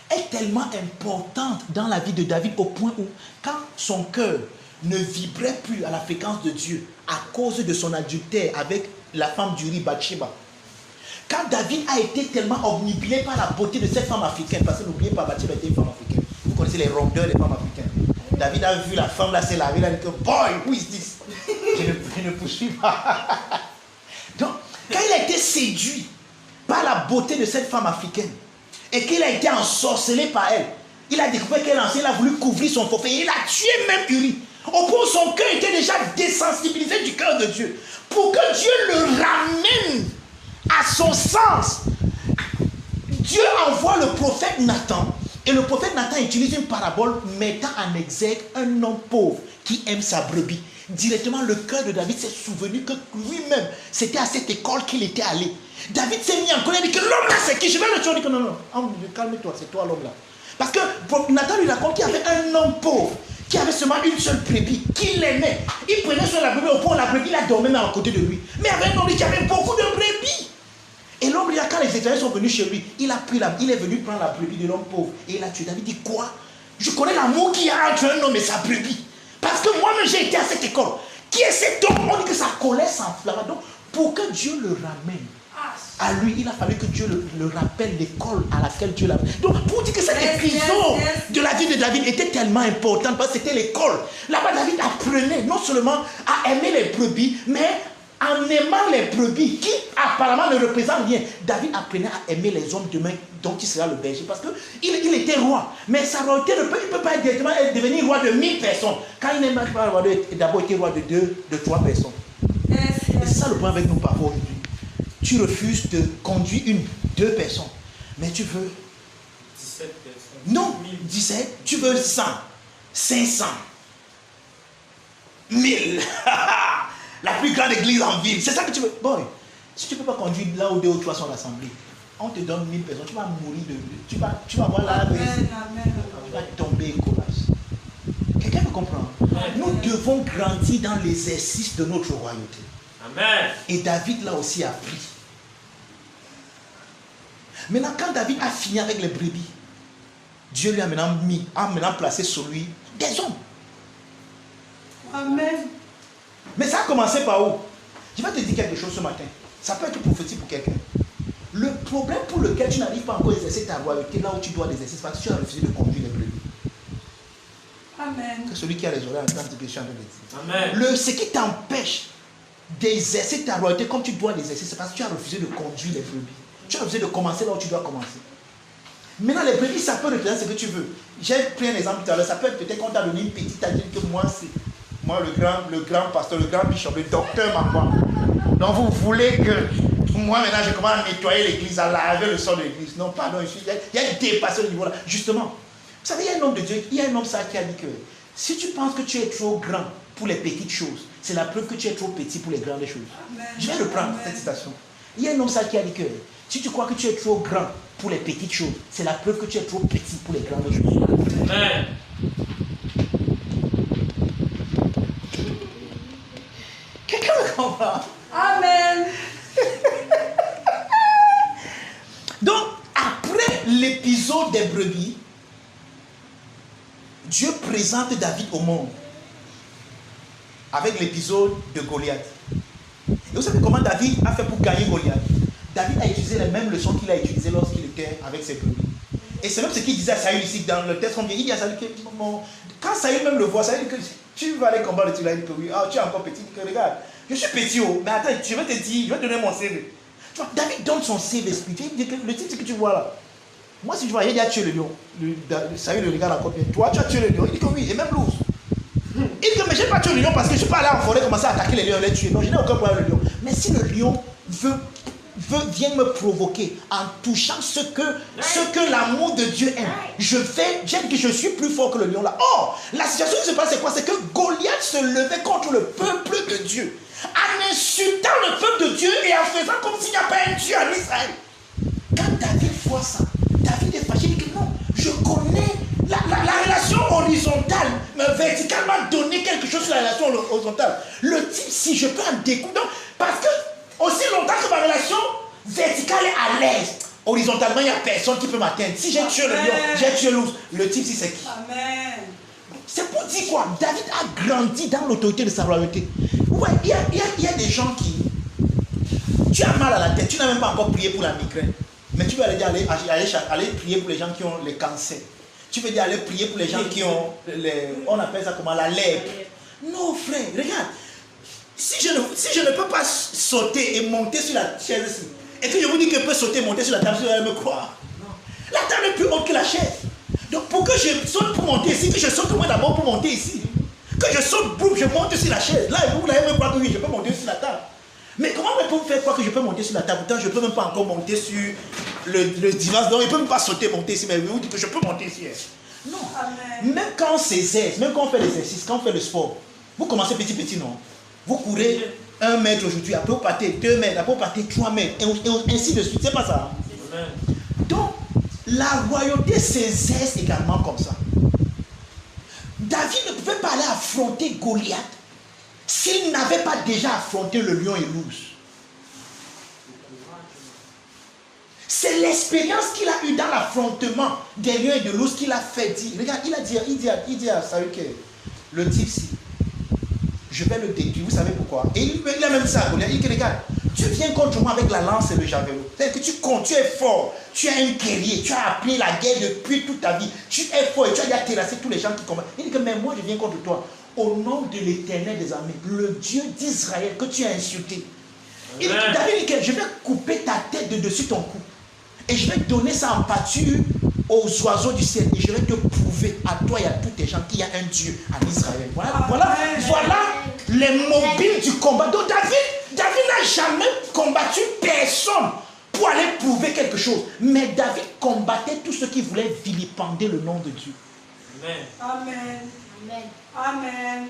est tellement importante dans la vie de David au point où, quand son cœur ne vibrait plus à la fréquence de Dieu à cause de son adultère avec la femme d'Uri, Bathsheba, quand David a été tellement obnubilé par la beauté de cette femme africaine, parce que n'oubliez pas, Bathsheba était une femme africaine. Vous connaissez les rondeurs des femmes africaines. David a vu la femme là, s'est lavée, il a dit que boy, who is this? Je ne poursuis pas. Donc, quand il a été séduit par la beauté de cette femme africaine et qu'il a été ensorcelé par elle, il a découvert qu'elle il a voulu couvrir son forfait et il a tué même Uri. Au point où son cœur était déjà désensibilisé du cœur de Dieu. Pour que Dieu le ramène à son sens, Dieu envoie le prophète Nathan. Et le prophète Nathan utilise une parabole mettant en exergue un homme pauvre qui aime sa brebis. Directement, le cœur de David s'est souvenu que lui-même, c'était à cette école qu'il était allé. David s'est mis en colère, il dit que l'homme là c'est qui? Je vais le tuer. Il dit que non, calme-toi, c'est toi l'homme là. Parce que Nathan lui raconte qu'il y avait un homme pauvre qui avait seulement une seule brebis, qu'il aimait. Il prenait sur la brebis au point où la brebis, il a dormi à côté de lui. Mais il y avait un homme qui avait beaucoup de brebis. Et l'homme, quand les étrangers sont venus chez lui, il est venu prendre la brebis de l'homme pauvre. Et il a tué. David dit quoi? Je connais l'amour qu'il y a entre un homme et sa brebis. Parce que moi-même, j'ai été à cette école. Qui est cet homme? On dit que sa colère s'enflamme. Donc, pour que Dieu le ramène à lui, il a fallu que Dieu le rappelle l'école à laquelle Dieu l'a. Donc, pour dire que cet épisode de la vie de David était tellement important, parce que c'était l'école. Là-bas, David apprenait non seulement à aimer les brebis, mais en aimant les brebis, qui apparemment ne représentent rien, David apprenait à aimer les hommes demain dont il sera le berger. Parce qu'il était roi. Mais sa royauté, il ne peut pas directement devenir roi de 1000 personnes. Quand il n'est même pas roi, il a d'abord été roi de 3 personnes. Et c'est ça le point avec nous parfois aujourd'hui. Tu refuses de conduire 2 personnes. Mais tu veux 17 personnes. Non, 17, tu veux 100, 500, 1000. La plus grande église en ville. C'est ça que tu veux. Boy, si tu ne peux pas conduire là où 2 ou 3 sont l'assemblée, on te donne 1000 personnes, tu vas mourir de. Tu vas voir la Amen, tu amen. vas tomber et collasse. Quelqu'un me comprend? Nous devons grandir dans l'exercice de notre royauté. Amen. Et David là aussi a pris. Maintenant, quand David a fini avec les brebis, Dieu lui a maintenant placé sur lui des hommes. Amen. Mais ça a commencé par où? Je vais te dire quelque chose ce matin. Ça peut être prophétique pour quelqu'un. Le problème pour lequel tu n'arrives pas encore à exercer ta royauté là où tu dois l'exercer, c'est parce que tu as refusé de conduire les brebis. Amen. C'est celui qui a les oreilles entend ce que je suis en train de dire. Amen. Ce qui t'empêche d'exercer ta royauté comme tu dois l'exercer, c'est parce que tu as refusé de conduire les brebis. Tu as refusé de commencer là où tu dois commencer. Maintenant, les brebis, ça peut représenter ce que tu veux. J'ai pris un exemple tout à l'heure. Ça peut être peut-être qu'on t'a donné une petite adulte que moi, c'est moi le grand pasteur, le grand bishop, le docteur Mamba. Donc vous voulez que moi maintenant je commence à nettoyer l'église, à laver le sol de l'église. Non, pardon, il y a dépassé au niveau là. Justement, vous savez, il y a un homme de Dieu, il y a un homme ça qui a dit que si tu penses que tu es trop grand pour les petites choses, c'est la preuve que tu es trop petit pour les grandes choses. Amen. Je vais reprendre Amen. cette citation. Il y a un homme ça qui a dit que si tu crois que tu es trop grand pour les petites choses, c'est la preuve que tu es trop petit pour les grandes choses. Amen. Quelqu'un me comprend? Amen. Donc, après l'épisode des brebis, Dieu présente David au monde avec l'épisode de Goliath. Et vous savez comment David a fait pour gagner Goliath? David a utilisé les mêmes leçons qu'il a utilisées lorsqu'il était avec ses brebis. Et c'est même ce qu'il disait à Saül ici dans le texte qu'on vient. Il dit à Saül que quand Saül même le voit, Saül dit que tu vas aller combattre, tu vas dire que oui, tu es encore petit. Il dit que regarde, je suis petit, mais attends, je vais te dire, je vais te donner mon CV. Tu vois, David donne son CV spirituel. Il dit que le type que tu vois là, moi si tu vois, il a tué le lion. Saül le regarde encore bien. Toi, tu as tué le lion. Il dit que oui, et même l'ours. Il dit que mais je n'ai pas tué le lion parce que je ne suis pas allé en forêt commencer à attaquer les lions et les tuer. Non, je n'ai aucun problème avec le lion. Mais si le lion vient me provoquer en touchant ce que l'amour de Dieu aime, j'aime que je suis plus fort que le lion là. Or, la situation qui se passe, c'est quoi? C'est que Goliath se levait contre le peuple de Dieu, en insultant le peuple de Dieu et en faisant comme s'il n'y a pas un Dieu en Israël. Quand David voit ça, David est fâché, il dit que non, je connais la relation horizontale, mais verticalement donner quelque chose sur la relation horizontale. Le type, si je peux en découdre, parce que aussi longtemps que ma relation verticale est à l'aise, horizontalement, il n'y a personne qui peut m'atteindre. Si j'ai tué le lion, j'ai tué l'ours, le type, si c'est qui? Amen. C'est pour dire quoi? David a grandi dans l'autorité de sa royauté. Ouais, il y a des gens qui... Tu as mal à la tête, tu n'as même pas encore prié pour la migraine. Mais tu veux aller prier pour les gens qui ont les cancers. Tu veux dire aller prier pour les gens qui ont, on appelle ça comment, la lèpre. Non frère, regarde. Si je ne peux pas sauter et monter sur la chaise ici, et que je vous dis que je peux sauter et monter sur la table, vous allez me croire. La table est plus haute que la chaise. Donc pour que je saute pour monter ici, que je saute moi d'abord pour monter ici. Que je saute, boum, je monte sur la chaise. Là, vous allez me croire que oui, je peux monter sur la table. Mais comment on peut faire croire que je peux monter sur la table? Pourtant, je ne peux même pas encore monter sur le divan. Donc, je ne peux même pas sauter, monter ici. Mais vous dites que je peux monter ici. Non. Amen. Même quand on s'exerce, même quand on fait l'exercice, quand on fait le sport, vous commencez petit, non? Vous courez 1 mètre aujourd'hui, après vous partez 2 mètres, après vous partez 3 mètres, et ainsi de suite. C'est pas ça? Amen. Donc, la royauté s'exerce également comme ça. David ne pouvait pas aller affronter Goliath s'il n'avait pas déjà affronté le lion et l'ours. C'est l'expérience qu'il a eue dans l'affrontement des lions et de l'ours qu'il a fait dire. Regarde, il dit à Saül que le type ci, je vais le détruire. Vous savez pourquoi? Et il a même ça à Goliath. Il dit que regarde, tu viens contre moi avec la lance et le javelot. C'est-à-dire que tu es fort, tu es un guerrier, tu as appris la guerre depuis toute ta vie. Tu es fort et tu as déjà terrassé tous les gens qui combattent. Il dit que mais moi je viens contre toi. Au nom de l'Éternel des armées, le Dieu d'Israël que tu as insulté. Il dit, David dit que je vais couper ta tête de dessus ton cou. Et je vais donner ça en pâture aux oiseaux du ciel. Et je vais te prouver à toi et à tous tes gens qu'il y a un Dieu en Israël. Voilà les mobiles du combat. Donc David n'a jamais combattu personne pour aller prouver quelque chose. Mais David combattait tous ceux qui voulaient vilipender le nom de Dieu. Amen. Amen. Amen. Amen.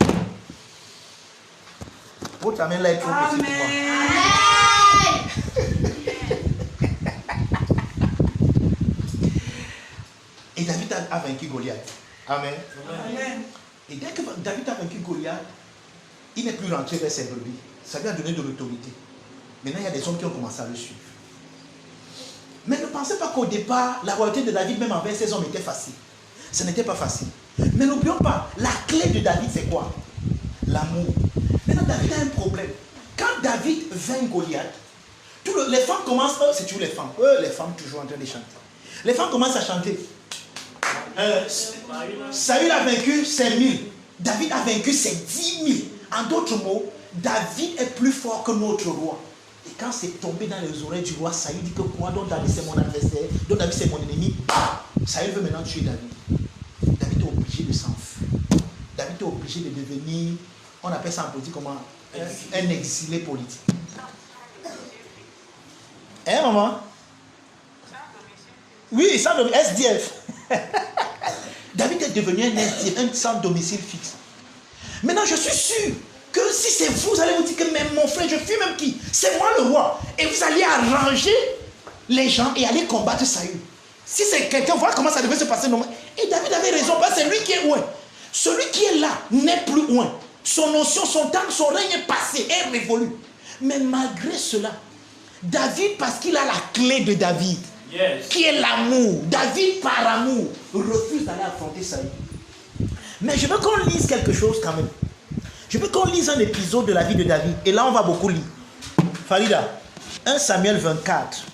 Votre amen là est trop petit pour moi. Amen. Et David a vaincu Goliath. Amen. Amen. Et dès que David a vaincu Goliath, il n'est plus rentré vers ses brebis. Ça lui a donné de l'autorité. Maintenant, il y a des hommes qui ont commencé à le suivre. Mais ne pensez pas qu'au départ, la royauté de David, même envers ses hommes, était facile. Ce n'était pas facile. Mais n'oublions pas, la clé de David, c'est quoi? L'amour. Maintenant, David a un problème. Quand David vainc Goliath, les femmes commencent, c'est toujours les femmes toujours en train de chanter. Les femmes commencent à chanter. Saül a vaincu 5000. David a vaincu ses 10 000. En d'autres mots, David est plus fort que notre roi. Et quand c'est tombé dans les oreilles du roi, Saül dit que quoi? Donc David c'est mon adversaire, donc David c'est mon ennemi. Saül veut maintenant tuer David. David est obligé de s'enfuir. David est obligé de devenir, on appelle ça en politique comment? Un exilé politique. Hein maman? Oui, sans domicile, SDF. David est devenu un SDF, un sans domicile fixe. Maintenant, je suis sûr que si c'est vous, vous allez vous dire que même mon frère, je fuis même qui? C'est moi le roi. Et vous allez arranger les gens et aller combattre Saül. Si c'est quelqu'un, voilà comment ça devait se passer normalement. Et David avait raison, parce que c'est lui qui est loin. Celui qui est là n'est plus loin. Son notion, son temps, son règne est passé, est révolu. Mais malgré cela, David, parce qu'il a la clé de David, qui est l'amour, David par amour, refuse d'aller affronter Saül. Mais je veux qu'on lise quelque chose quand même. Je veux qu'on lise un épisode de la vie de David. Et là, on va beaucoup lire. Farida, 1 Samuel 24.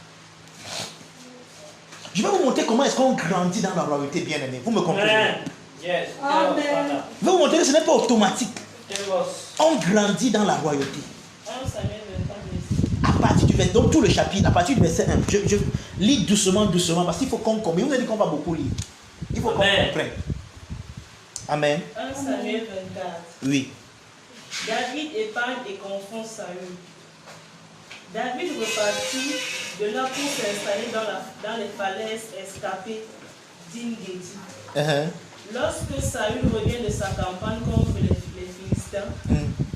Je vais vous montrer comment est-ce qu'on grandit dans la royauté, bien aimé. Vous me comprenez? Yes. Amen. Je vais vous montrer que ce n'est pas automatique. On grandit dans la royauté. 1 Samuel 24, À partir du verset, donc tout le chapitre, à partir du verset 1. Je lis doucement, doucement, parce qu'il faut qu'on comprenne. Vous avez dit qu'on va beaucoup lire. Il faut qu'on comprenne. Amen. 1 Samuel 24. Oui. David épargne et confond Saül. David repartit de là pour s'installer dans les falaises escarpées d'En-Gedi. Lorsque Saül revient de sa campagne contre les Philistins,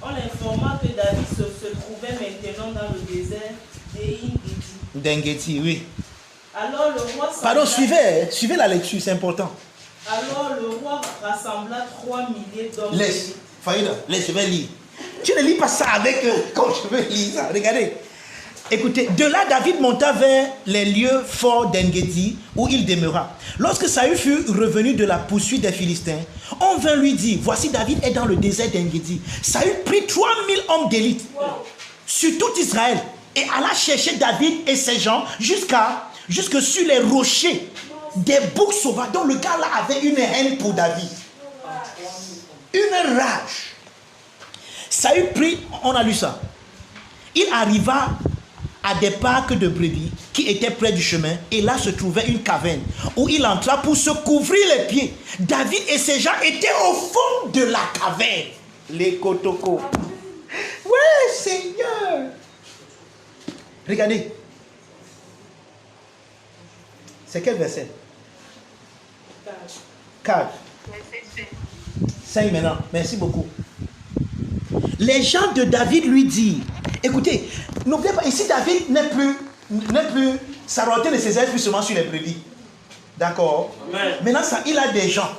on l'informa que David se trouvait maintenant dans le désert d'En-Gedi, oui. Alors le roi Pardon, suivez la lecture, c'est important. Alors le roi rassembla 3 milliers d'hommes. Laisse, Faïda, laisse, je vais lire. Tu ne lis pas ça avec quand je vais lire ça. Regardez. Écoutez, de là, David monta vers les lieux forts d'En-Gedi où il demeura. Lorsque Saül fut revenu de la poursuite des Philistins, on vint lui dire, voici David est dans le désert d'En-Gedi. Saül prit 3000 hommes d'élite sur tout Israël et alla chercher David et ses gens jusque sur les rochers des boucs sauvages. Donc le gars là avait une haine pour David. Une rage. Saül prit, on a lu ça. Il arriva à des parcs de brebis qui étaient près du chemin, et là se trouvait une caverne où il entra pour se couvrir les pieds. David et ses gens étaient au fond de la caverne. Les kotoko. Ouais, Seigneur. Regardez. C'est quel verset? 4. 5 maintenant. Merci beaucoup. Les gens de David lui disent, écoutez, n'oubliez pas, ici David n'est plus, sa royauté ne s'exerce plus seulement sur les brebis. D'accord? Maintenant, ça, il a des gens.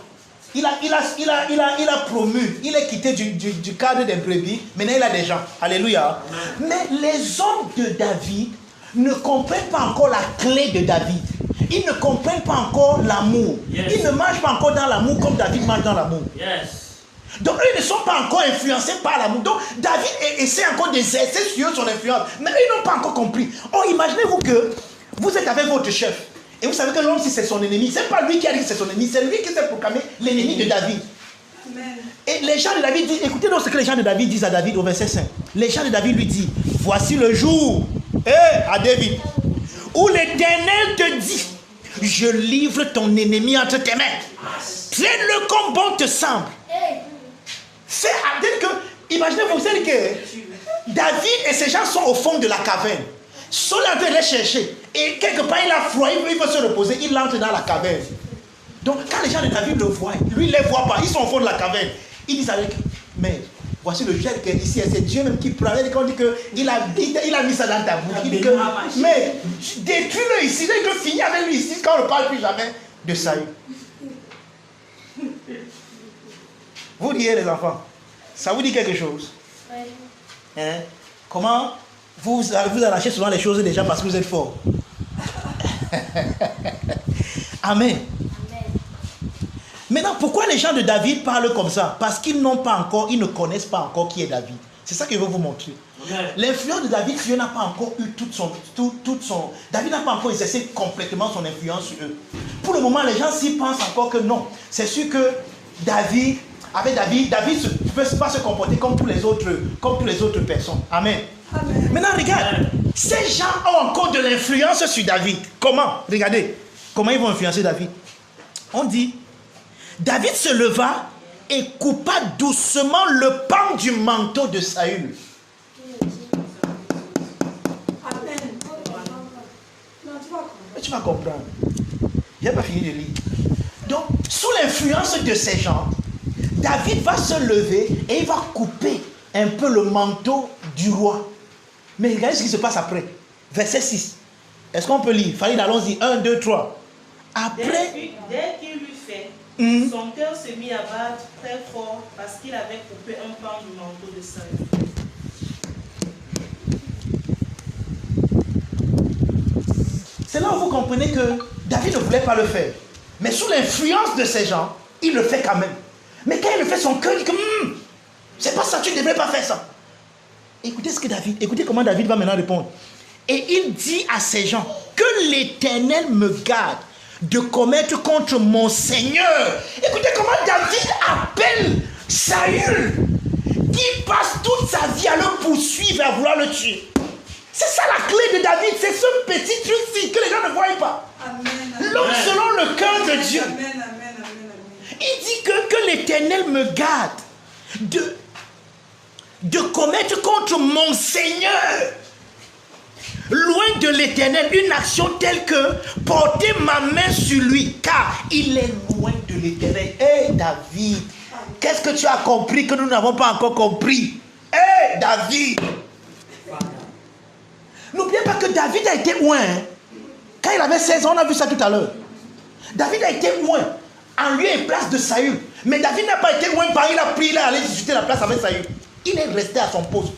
Il a promu, il est quitté du cadre des brebis, maintenant il a des gens. Alléluia. Mais les hommes de David ne comprennent pas encore la clé de David. Ils ne comprennent pas encore l'amour. Ils ne marchent pas encore dans l'amour comme David marche dans l'amour. Donc eux ne sont pas encore influencés par l'amour. Donc David essaie encore d'exercer sur son influence. Mais ils n'ont pas encore compris. Oh, imaginez-vous que vous êtes avec votre chef. Et vous savez que l'homme, si c'est son ennemi, ce n'est pas lui qui a dit que c'est son ennemi. C'est lui qui s'est proclamé l'ennemi de David. Amen. Et les gens de David disent, écoutez donc ce que les gens de David disent à David au verset 5. Les gens de David lui disent, voici le jour, à David, où l'Éternel te dit, je livre ton ennemi entre tes mains. Traite-le comme bon te semble. C'est à dire que, imaginez-vous, vous savez que David et ses gens sont au fond de la caverne. Sont là en train de les chercher. Et quelque part, il a froid, il veut se reposer, il entre dans la caverne. Donc, quand les gens de David le voient, lui, il ne les voit pas, ils sont au fond de la caverne. Ils disent avec, mais voici le gel qui est ici, et c'est Dieu même qui prend. Quand on dit qu'il a mis ça dans ta bouche, il dit que, mais détruis-le ici, il peut finir avec lui ici, quand on ne parle plus jamais de Saül. Vous dites les enfants, ça vous dit quelque chose? Oui. Hein? Comment vous arrachez souvent les choses déjà parce que vous êtes fort? Amen. Maintenant, pourquoi les gens de David parlent comme ça? Parce qu'ils n'ont pas encore, ils ne connaissent pas encore qui est David. C'est ça que je veux vous montrer. L'influence de David, Dieu n'a pas encore eu toute son... David n'a pas encore exercé complètement son influence sur eux. Pour le moment, les gens s'y pensent encore que non. C'est sûr que David ne peut pas se comporter comme tous les autres personnes. Amen. Amen. Maintenant, regarde. Ces gens ont encore de l'influence sur David. Comment? Regardez. Comment ils vont influencer David? On dit, David se leva et coupa doucement le pan du manteau de Saül. Amen. Tu vas comprendre. Je n'ai pas fini de lire. Donc, sous l'influence de ces gens, David va se lever et il va couper un peu le manteau du roi. Mais regardez ce qui se passe après. Verset 6. Est-ce qu'on peut lire? Farid, allons-y. 1, 2, 3. Après... Dès qu'il l'eut fait, son cœur se mit à battre très fort parce qu'il avait coupé un pan du manteau de Saül. C'est là où vous comprenez que David ne voulait pas le faire. Mais sous l'influence de ces gens, il le fait quand même. Mais quand il le fait, son cœur dit que c'est pas ça, tu ne devrais pas faire ça. Écoutez comment David va maintenant répondre. Et il dit à ces gens, que l'Éternel me garde de commettre contre mon Seigneur. Écoutez comment David appelle Saül, qui passe toute sa vie à le poursuivre et à vouloir le tuer. C'est ça la clé de David, c'est ce petit truc-ci que les gens ne voient pas. L'homme selon le cœur de Dieu. Amen, amen, amen, amen. Il dit que l'Éternel me garde de commettre contre mon Seigneur. Loin de l'Éternel, une action telle que porter ma main sur lui, car il est loin de l'Éternel. Hé David, qu'est-ce que tu as compris que nous n'avons pas encore compris? Hé David, n'oubliez pas que David a été loin. Quand il avait 16 ans, on a vu ça tout à l'heure. David a été loin en lieu et place de Saül. Mais David n'a pas été loin par il a pris, il est allé discuter la place avec Saül. Il est resté à son poste.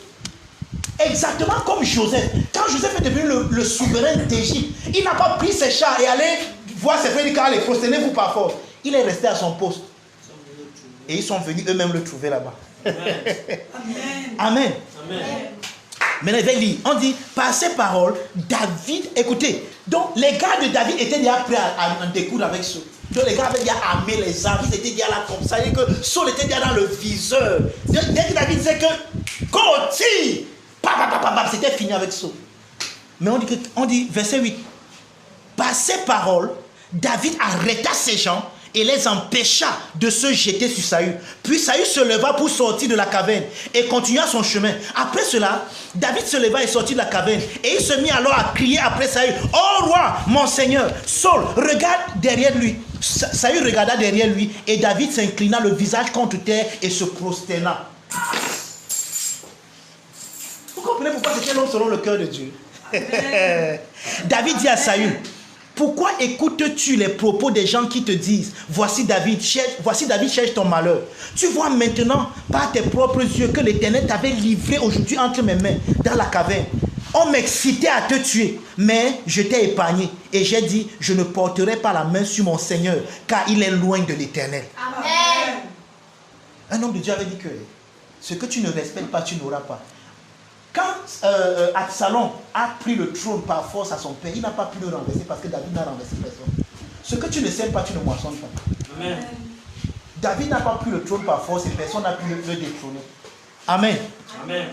Exactement comme Joseph. Quand Joseph est devenu le souverain d'Égypte, il n'a pas pris ses chars et allé voir ses frères et dit allez, prosternez-vous par force. Il est resté à son poste. Et ils sont venus eux-mêmes le trouver là-bas. Amen. Amen. Amen. Maintenant, il dit, on dit, par ces paroles, David, écoutez, donc les gars de David étaient déjà prêts à en découdre avec Saul. Donc les gars avaient déjà armé les armes, ils étaient déjà là comme ça, et que Saul était déjà dans le viseur. Dès que David disait que, go, tire, c'était fini avec Saul. Mais on dit, verset 8, par ces paroles, David arrêta ces gens et les empêcha de se jeter sur Saül. Puis Saül se leva pour sortir de la caverne et continua son chemin. Après cela, David se leva et sortit de la caverne. Et il se mit alors à crier après Saül, « Oh roi, mon Seigneur !» Saul regarde derrière lui. Saül regarda derrière lui et David s'inclina le visage contre terre et se prosterna. Vous comprenez pourquoi c'était l'homme selon le cœur de Dieu? David dit à Saül, pourquoi écoutes-tu les propos des gens qui te disent, voici David cherche ton malheur. Tu vois maintenant par tes propres yeux que l'Éternel t'avait livré aujourd'hui entre mes mains dans la caverne. On m'excitait à te tuer, mais je t'ai épargné. Et j'ai dit, je ne porterai pas la main sur mon Seigneur, car il est loin de l'Éternel. Amen. Un homme de Dieu avait dit que ce que tu ne respectes pas, tu n'auras pas. Quand Absalom a pris le trône par force à son père, il n'a pas pu le renverser parce que David n'a renversé personne. Ce que tu ne sèmes pas, tu ne moissonnes pas. Amen. David n'a pas pris le trône par force et personne n'a pu le détrôner. Amen. Amen.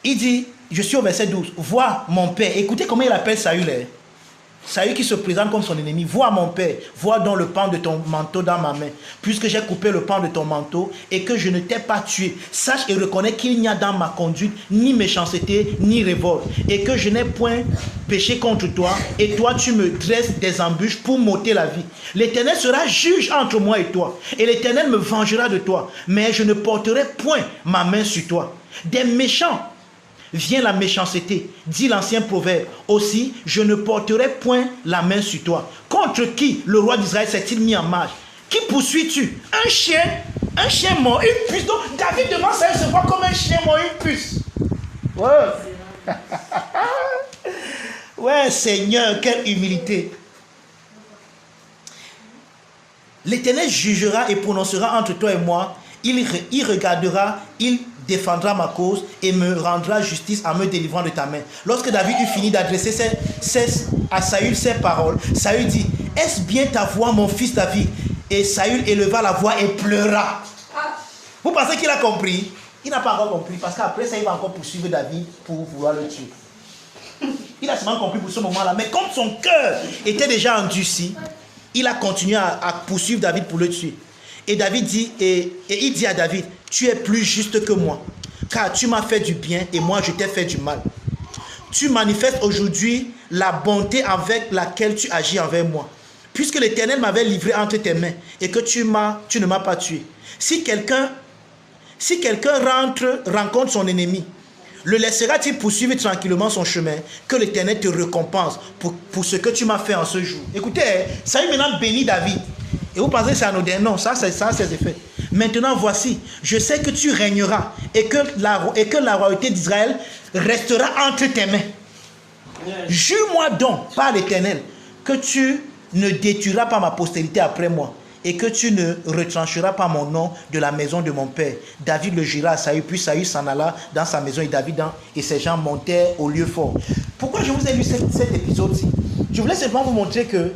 Il dit, je suis au verset 12, vois mon père. Écoutez comment il appelle Saül. Saül qui se présente comme son ennemi. Vois mon père, vois donc le pan de ton manteau dans ma main. Puisque j'ai coupé le pan de ton manteau et que je ne t'ai pas tué, sache et reconnais qu'il n'y a dans ma conduite ni méchanceté ni révolte. Et que je n'ai point péché contre toi. Et toi tu me dresses des embûches pour m'ôter la vie. L'Éternel sera juge entre moi et toi. Et l'Éternel me vengera de toi. Mais je ne porterai point ma main sur toi. Des méchants vient la méchanceté, dit l'ancien proverbe. Aussi, je ne porterai point la main sur toi. Contre qui le roi d'Israël s'est-il mis en marche? Qui poursuis-tu? Un chien mort, une puce. Donc David demande ça, il se voit comme un chien mort, une puce. Ouais. Ouais, Seigneur, quelle humilité. L'Éternel jugera et prononcera entre toi et moi. Il regardera, il défendra ma cause et me rendra justice en me délivrant de ta main. Lorsque David eut fini d'adresser à Saül ces paroles, Saül dit, est-ce bien ta voix, mon fils David? Et Saül éleva la voix et pleura. Vous pensez qu'il a compris? Il n'a pas encore compris parce qu'après ça, il va encore poursuivre David pour vouloir le tuer. Il a seulement compris pour ce moment-là. Mais comme son cœur était déjà endurci, il a continué à poursuivre David pour le tuer. Et David dit, et il dit à David, tu es plus juste que moi, car tu m'as fait du bien et moi je t'ai fait du mal. Tu manifestes aujourd'hui la bonté avec laquelle tu agis envers moi, puisque l'Éternel m'avait livré entre tes mains et que tu ne m'as pas tué. Si quelqu'un Si quelqu'un rencontre son ennemi, le laissera-t-il poursuivre tranquillement son chemin? Que l'Éternel te récompense pour ce que tu m'as fait en ce jour. Écoutez, Saül maintenant bénit David. Et vous pensez que c'est anodin? Non, ça a ses effets. Maintenant, voici, je sais que tu régneras et que la royauté d'Israël restera entre tes mains. Jure-moi donc par l'Éternel que tu ne détruiras pas ma postérité après moi et que tu ne retrancheras pas mon nom de la maison de mon père. David le jura à Saül, puis Saül s'en alla dans sa maison et David et ses gens montèrent au lieu fort. Pourquoi je vous ai lu cet épisode-ci? Je voulais simplement vous montrer que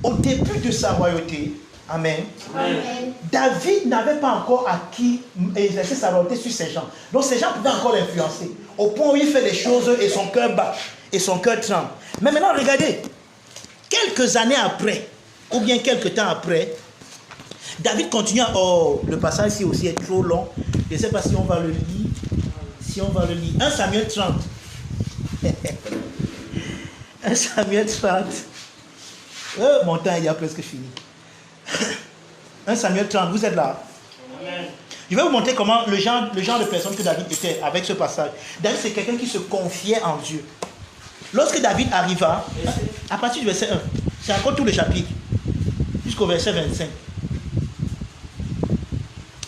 au début de sa royauté, Amen. Amen. David n'avait pas encore acquis et exercé sa royauté sur ses gens. Donc ces gens pouvaient encore l'influencer. Au point où il fait des choses et son cœur bat et son cœur tremble. Mais maintenant, regardez. Quelques années après, ou bien quelques temps après, David continue à... Oh, le passage ici aussi est trop long. Je ne sais pas si on va le lire. 1 Samuel 30. 1 Samuel 30. Mon temps il a presque fini. 1 Samuel 30, vous êtes là? Amen. Je vais vous montrer comment le genre de personne que David était avec ce passage. David, c'est quelqu'un qui se confiait en Dieu. Lorsque David arriva, à partir du verset 1, c'est encore tout le chapitre, jusqu'au verset 25.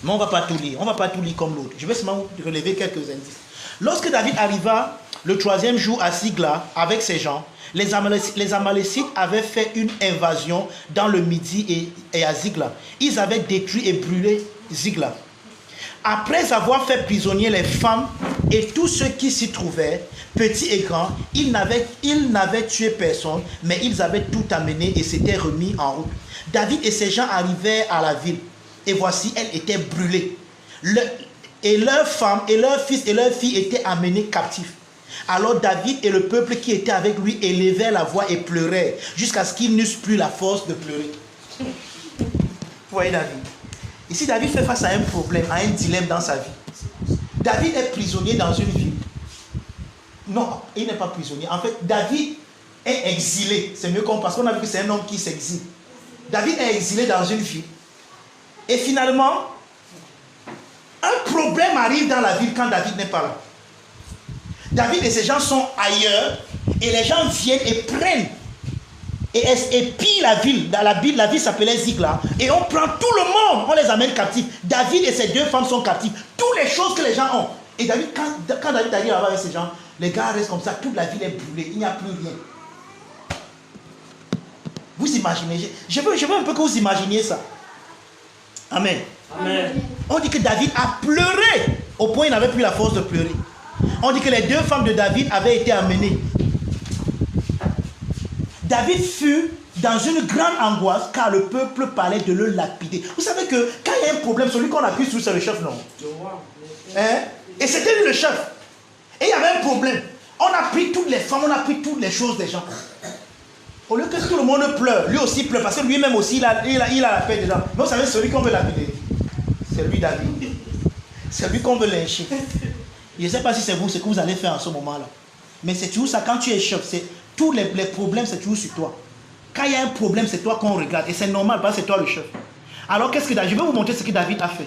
Mais on ne va pas tout lire. On ne va pas tout lire comme l'autre. Je vais seulement relever quelques indices. Lorsque David arriva le 3e jour à Sigla avec ses gens, les Amalécites avaient fait une invasion dans le Midi et à Zigla. Ils avaient détruit et brûlé Zigla. Après avoir fait prisonnier les femmes et tous ceux qui s'y trouvaient, petits et grands, ils n'avaient tué personne, mais ils avaient tout amené et s'étaient remis en route. David et ses gens arrivèrent à la ville, et voici, elle était brûlée. Et leurs femmes, et leurs fils et leurs filles étaient amenés captifs. Alors David et le peuple qui était avec lui élevèrent la voix et pleurèrent, jusqu'à ce qu'ils n'eussent plus la force de pleurer. Vous voyez David? Ici, David fait face à un problème, à un dilemme dans sa vie. David est prisonnier dans une ville. Non, il n'est pas prisonnier. En fait, David est exilé. C'est mieux parce qu'on a vu que c'est un homme qui s'exile. David est exilé dans une ville. Et finalement, un problème arrive dans la ville quand David n'est pas là. David et ses gens sont ailleurs et les gens viennent et prennent et pillent la ville. La ville s'appelait Zigla et on prend tout le monde, on les amène captifs. David et ses 2 femmes sont captifs. Toutes les choses que les gens ont. Et David, quand David arrive avec ses gens, les gars restent comme ça, toute la ville est brûlée, il n'y a plus rien. Vous imaginez, je veux un peu que vous imaginiez ça. Amen. Amen. On dit que David a pleuré au point où il n'avait plus la force de pleurer. On dit que les 2 femmes de David avaient été amenées. David fut dans une grande angoisse car le peuple parlait de le lapider. Vous savez que quand il y a un problème, celui qu'on appuie sur, c'est le chef, non? Hein? Et c'était lui le chef. Et il y avait un problème. On a pris toutes les femmes, on a pris toutes les choses des gens. Au lieu que tout le monde pleure, lui aussi pleure, parce que lui-même aussi, il a la paix dedans. Mais vous savez, celui qu'on veut lapider, c'est lui David. C'est lui qu'on veut lyncher. Je ne sais pas si c'est vous, ce que vous allez faire en ce moment-là. Mais c'est toujours ça, quand tu es chef, tous les problèmes, c'est toujours sur toi. Quand il y a un problème, c'est toi qu'on regarde. Et c'est normal, parce que c'est toi le chef. Alors, qu'est-ce que David... Je vais vous montrer ce que David a fait.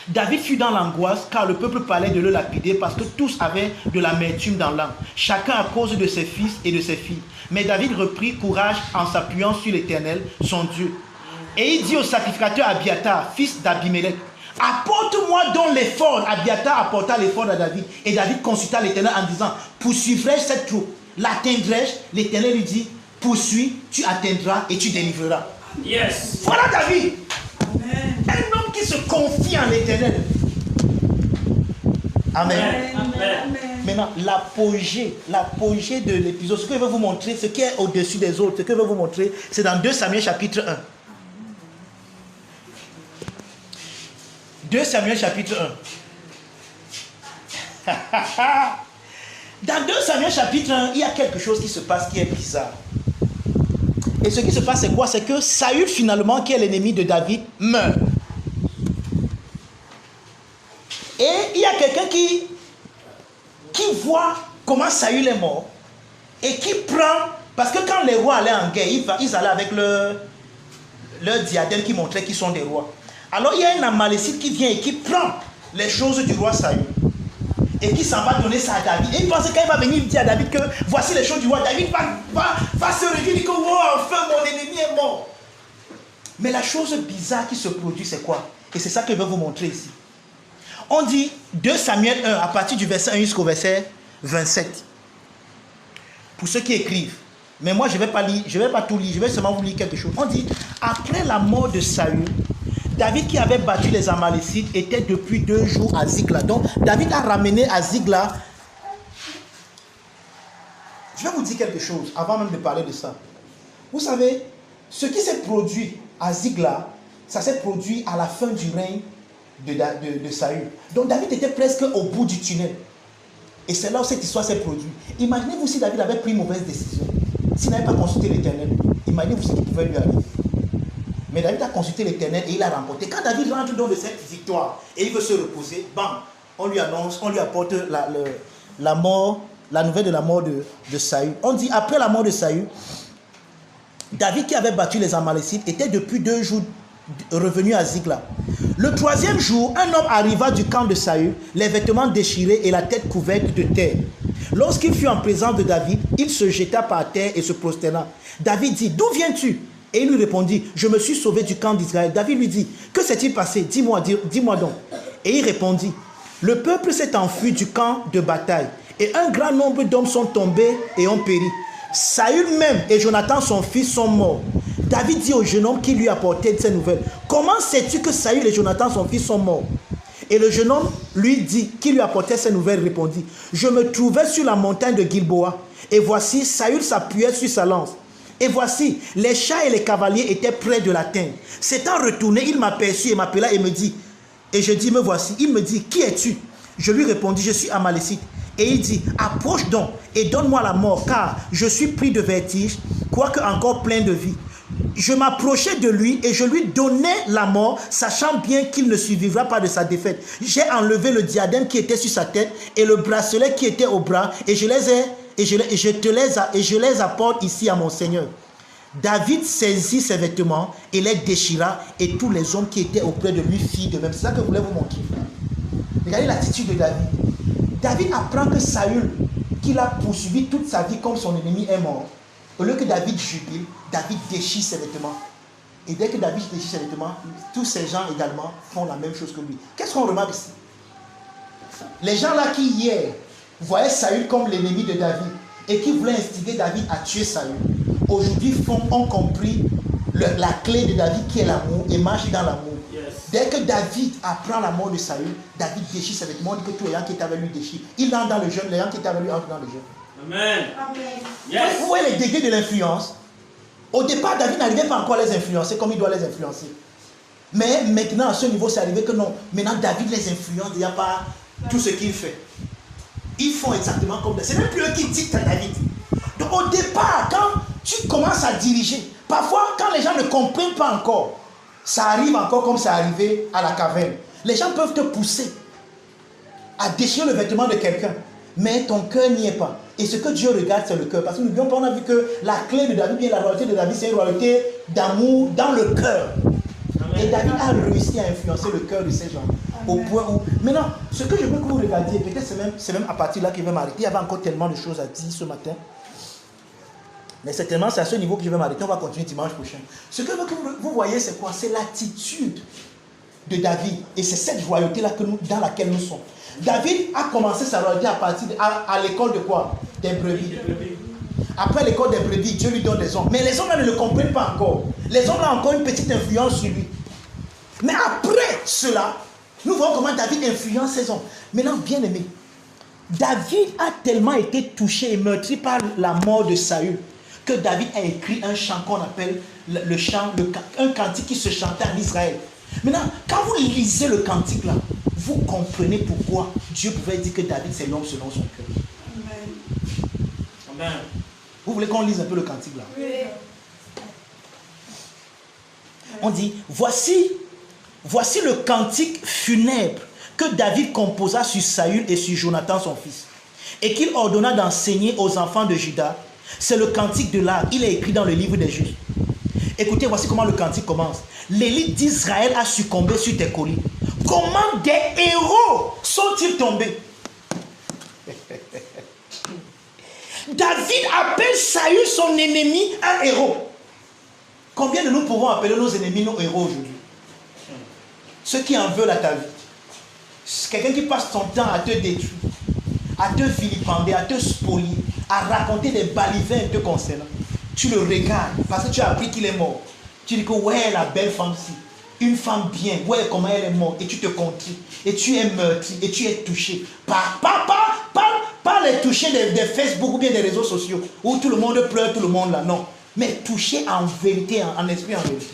David fut dans l'angoisse, car le peuple parlait de le lapider, parce que tous avaient de l'amertume dans l'âme, chacun à cause de ses fils et de ses filles. Mais David reprit courage en s'appuyant sur l'Éternel, son Dieu. Et il dit au sacrificateur Abiatar, fils d'Abimelech, apporte-moi donc l'effort. Abiatar apporta l'effort à David. Et David consulta l'Éternel en disant, poursuivrai-je cette troupe? L'atteindrai-je? L'Éternel lui dit, poursuis, tu atteindras et tu délivreras. Yes. Voilà David. Amen. Un homme qui se confie en l'Éternel. Amen. Amen. Maintenant, l'apogée de l'épisode, ce que je vais vous montrer, ce qui est au-dessus des autres, ce que je vais vous montrer, c'est dans 2 Samuel chapitre 1. 2 Samuel chapitre 1. Dans 2 Samuel chapitre 1, il y a quelque chose qui se passe qui est bizarre. Et ce qui se passe, c'est quoi? C'est que Saül, finalement, qui est l'ennemi de David, meurt. Et il y a quelqu'un qui voit comment Saül est mort et qui prend... Parce que quand les rois allaient en guerre, ils allaient avec leur diadème qui montrait qu'ils sont des rois. Alors il y a un Amalécite qui vient et qui prend les choses du roi Saül et qui s'en va donner ça à David. Et il pense que quand il va venir dire à David que voici les choses du roi, David va se réveiller et dire que oh, enfin mon ennemi est mort. Mais la chose bizarre qui se produit, c'est quoi? Et c'est ça que je vais vous montrer ici. On dit 2 Samuel 1 à partir du verset 1 jusqu'au verset 27. Pour ceux qui écrivent. Mais moi je ne vais pas lire, je ne vais pas tout lire, je vais seulement vous lire quelque chose. On dit, après la mort de Saül, David qui avait battu les Amalécites était depuis 2 jours à Ziklag. Donc David a ramené à Ziklag. Je vais vous dire quelque chose avant même de parler de ça. Vous savez, ce qui s'est produit à Ziklag, ça s'est produit à la fin du règne de Saül. Donc David était presque au bout du tunnel. Et c'est là où cette histoire s'est produite. Imaginez-vous si David avait pris une mauvaise décision. S'il n'avait pas consulté l'Éternel, imaginez-vous ce qui pouvait lui arriver. Mais David a consulté l'Éternel et il a remporté. Quand David rentre dans cette victoire et il veut se reposer, bam, on lui annonce, on lui apporte la mort, la nouvelle de la mort de Saül. On dit, après la mort de Saül, David qui avait battu les Amalécites était depuis 2 jours revenu à Ziklag. Le 3e jour, un homme arriva du camp de Saül, les vêtements déchirés et la tête couverte de terre. Lorsqu'il fut en présence de David, il se jeta par terre et se prosterna. David dit, d'où viens-tu? Et il lui répondit, je me suis sauvé du camp d'Israël. David lui dit, que s'est-il passé? Dis-moi donc. Et il répondit, le peuple s'est enfui du camp de bataille et un grand nombre d'hommes sont tombés et ont péri. Saül même et Jonathan son fils sont morts. David dit au jeune homme qui lui apportait ces nouvelles, comment sais-tu que Saül et Jonathan son fils sont morts? Et le jeune homme lui dit, qui lui apportait ces nouvelles, répondit, je me trouvais sur la montagne de Gilboa et voici Saül s'appuyait sur sa lance. Et voici, les chars et les cavaliers étaient près de l'atteindre. S'étant retourné, il m'aperçut et m'appela et me dit, et je dis, me voici. Il me dit, qui es-tu? Je lui répondis, je suis Amalécite. Et il dit, approche donc et donne-moi la mort, car je suis pris de vertige, quoique encore plein de vie. Je m'approchai de lui et je lui donnai la mort, sachant bien qu'il ne survivra pas de sa défaite. J'ai enlevé le diadème qui était sur sa tête et le bracelet qui était au bras, et je les apporte ici à mon Seigneur. David saisit ses vêtements et les déchira, et tous les hommes qui étaient auprès de lui firent de même. C'est ça que je voulais vous montrer. Regardez l'attitude de David. David apprend que Saül, qu'il a poursuivi toute sa vie comme son ennemi, est mort. Au lieu que David jubile, David déchire ses vêtements. Et dès que David déchire ses vêtements, tous ces gens également font la même chose que lui. Qu'est-ce qu'on remarque ici? Les gens là qui hier voyaient Saül comme l'ennemi de David et qui voulaient instiguer David à tuer Saül, aujourd'hui ont compris la clé de David qui est l'amour et marchent dans l'amour. Yes. Dès que David apprend la mort de Saül, David déchire ses vêtements, on dit que tous les gens qui étaient avec lui déchirent. Il entre dans le jeûne, les gens qui étaient avec lui entrent dans le jeûne. Amen. Yes. Vous voyez les degrés de l'influence. Au départ, David n'arrivait pas encore à les influencer comme il doit les influencer. Mais maintenant, à ce niveau, c'est arrivé que non. Maintenant, David les influence déjà par tout ce qu'il fait. Ils font exactement comme ça. C'est même plus eux qui dictent à David. Donc au départ, quand tu commences à diriger, parfois quand les gens ne comprennent pas encore, ça arrive encore comme ça arrivé à la caverne. Les gens peuvent te pousser à déchirer le vêtement de quelqu'un, mais ton cœur n'y est pas. Et ce que Dieu regarde, c'est le cœur. Parce que n'oublions pas, on a vu que la clé de David, bien la royauté de David, c'est une royauté d'amour dans le cœur. Et David a réussi à influencer le cœur de ces gens. Au point où... Maintenant, ce que je veux que vous regardiez, peut-être c'est même à partir de là que je vais m'arrêter. Il y avait encore tellement de choses à dire ce matin. Mais certainement, c'est à ce niveau que je vais m'arrêter. On va continuer dimanche prochain. Ce que vous voyez, c'est quoi? C'est l'attitude de David. Et c'est cette royauté-là dans laquelle nous sommes. David a commencé sa royauté à l'école de quoi? Des brebis. Après l'école des brebis, Dieu lui donne des hommes. Mais les hommes là ne le comprennent pas encore. Les hommes là ont encore une petite influence sur lui. Mais après cela, nous voyons comment David influence ces hommes. Maintenant, bien aimé, David a tellement été touché et meurtri par la mort de Saül que David a écrit un chant qu'on appelle le chant, un cantique qui se chantait en Israël. Maintenant, quand vous lisez le cantique là, vous comprenez pourquoi Dieu pouvait dire que David c'est l'homme selon son cœur. Amen. Vous voulez qu'on lise un peu le cantique là? Oui. On dit, voici le cantique funèbre que David composa sur Saül et sur Jonathan son fils, et qu'il ordonna d'enseigner aux enfants de Juda. C'est le cantique de l'art. Il est écrit dans le livre des Juges. Écoutez, voici comment le cantique commence. L'élite d'Israël a succombé sur tes collines. Comment des héros sont-ils tombés? David appelle Saül son ennemi un héros. Combien de nous pouvons appeler nos ennemis nos héros aujourd'hui? Ceux qui en veulent à ta vie. Quelqu'un qui passe son temps à te détruire, à te vilipender, à te spolier, à raconter des balivernes te concernant. Tu le regardes parce que tu as appris qu'il est mort. Tu dis que ouais, la belle femme-ci, une femme bien, ouais, comment elle est morte. Et tu te contris. Et tu es meurtri. Et tu es touché. Pas les touchés des Facebook ou bien des réseaux sociaux où tout le monde pleure, tout le monde là. Non. Mais touché en vérité, en esprit, en vérité.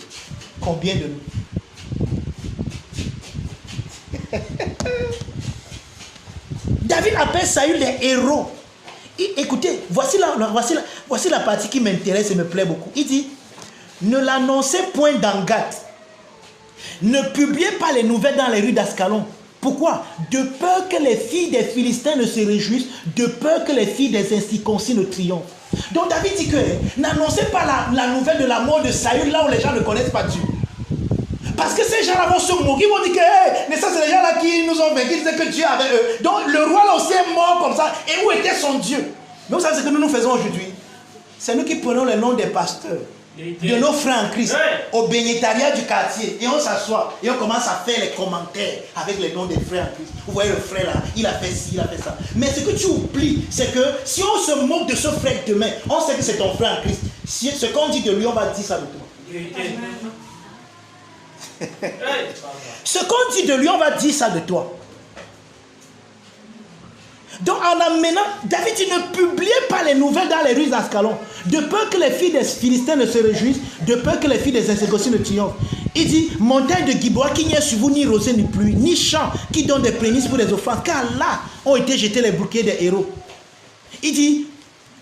Combien de nous? David appelle Saül des héros. Écoutez, voici la partie qui m'intéresse et me plaît beaucoup. Il dit, ne l'annoncez point dans Gath. Ne publiez pas les nouvelles dans les rues d'Ascalon. Pourquoi? De peur que les filles des Philistins ne se réjouissent, de peur que les filles des incirconcis ne triomphent. Donc David dit que n'annoncez pas la nouvelle de la mort de Saül là où les gens ne connaissent pas Dieu. Parce que ces gens-là vont se moquer, ils vont dire que mais ça c'est les gens-là qui nous ont vaincus, ils disaient que Dieu avait eux. Donc le roi là aussi est mort comme ça. Et où était son Dieu? Mais vous savez ce que nous faisons aujourd'hui? C'est nous qui prenons le nom des pasteurs, de nos frères en Christ, au bénétariat du quartier. Et on s'assoit et on commence à faire les commentaires avec les noms des frères en Christ. Vous voyez le frère là, il a fait ci, il a fait ça. Mais ce que tu oublies, c'est que si on se moque de ce frère demain, on sait que c'est ton frère en Christ. Si ce qu'on dit de lui, on va dire ça de toi. Ce qu'on dit de lui, on va dire ça de toi. Donc en amenant, David dit ne publiez pas les nouvelles dans les rues d'Ascalon, de peur que les filles des Philistins ne se réjouissent, de peur que les filles des incirconcis ne triomphent. Il dit, montagne de Giboa, qu'il n'y ait sur vous ni rosée ni pluie, ni champ qui donne des prémices pour les offrandes, car là ont été jetés les bouquets des héros. Il dit,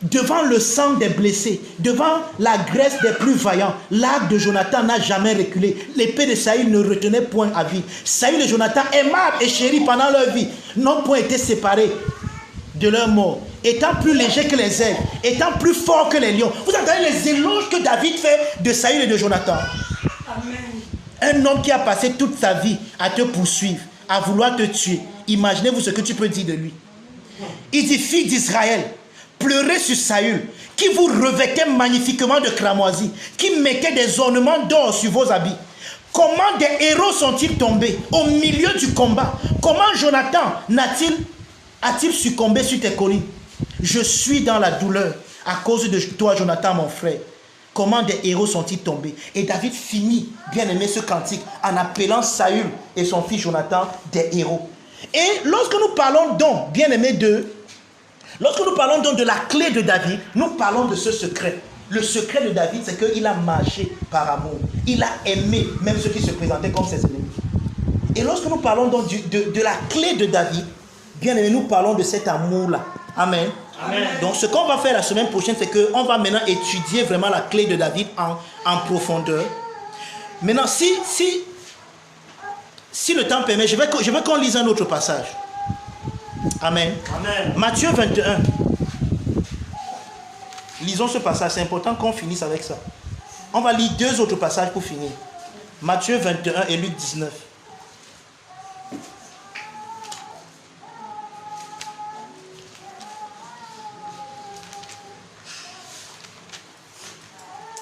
devant le sang des blessés, devant la graisse des plus vaillants, l'arc de Jonathan n'a jamais reculé. L'épée de Saül ne retenait point à vie. Saül et Jonathan, aimables et chéris pendant leur vie, n'ont point été séparés de leur mort, étant plus légers que les aigles, étant plus forts que les lions. Vous entendez les éloges que David fait de Saül et de Jonathan. Amen. Un homme qui a passé toute sa vie à te poursuivre, à vouloir te tuer. Imaginez-vous ce que tu peux dire de lui. Il dit, fille d'Israël, pleurez sur Saül, qui vous revêtait magnifiquement de cramoisie, qui mettait des ornements d'or sur vos habits. Comment des héros sont-ils tombés au milieu du combat? Comment Jonathan a-t-il succombé sur tes collines? Je suis dans la douleur à cause de toi, Jonathan, mon frère. Comment des héros sont-ils tombés? Et David finit, bien aimé, ce cantique en appelant Saül et son fils Jonathan des héros. Et lorsque nous parlons donc, bien aimé, lorsque nous parlons donc de la clé de David, nous parlons de ce secret. Le secret de David, c'est qu'il a marché par amour. Il a aimé même ceux qui se présentaient comme ses ennemis. Et lorsque nous parlons donc de la clé de David, bien aimé, nous parlons de cet amour-là. Amen. Amen. Donc ce qu'on va faire la semaine prochaine, c'est qu'on va maintenant étudier vraiment la clé de David en profondeur. Maintenant, si le temps permet, je veux qu'on lise un autre passage. Amen. Amen. Matthieu 21. Lisons ce passage, c'est important qu'on finisse avec ça. On va lire deux autres passages pour finir. Matthieu 21 et Luc 19.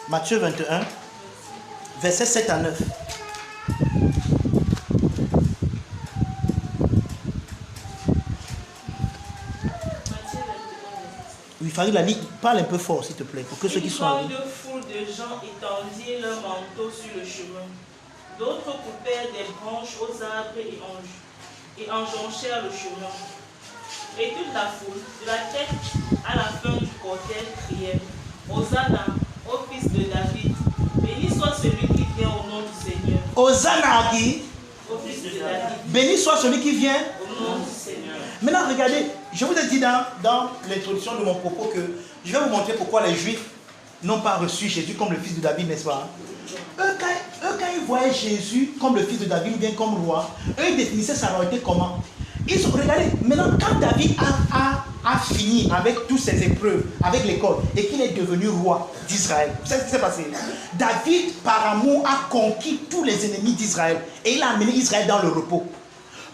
Matthieu 21, versets 7 à 9. Oui, Farid, parle un peu fort, s'il te plaît, pour que ceux qui sont Une grande foule de gens étendirent leurs manteaux sur le chemin. D'autres coupèrent des branches aux arbres et enjonchèrent le chemin. Et toute la foule, de la tête à la fin du cortège, criait « Hosanna au fils de David, béni soit celui qui vient au nom du Seigneur. » Hosanna qui? Au fils de David, Béni soit celui qui vient. au nom du Seigneur. Maintenant, regardez, je vous ai dit dans l'introduction de mon propos que je vais vous montrer pourquoi les Juifs n'ont pas reçu Jésus comme le fils de David, n'est-ce pas? Eux, quand ils voyaient Jésus comme le fils de David ou bien comme roi, eux, ils définissaient sa royauté comment? Regardez, maintenant, quand David a fini avec toutes ses épreuves, avec l'école, et qu'il est devenu roi d'Israël. Vous savez ce qui s'est passé? David, par amour, a conquis tous les ennemis d'Israël et il a amené Israël dans le repos.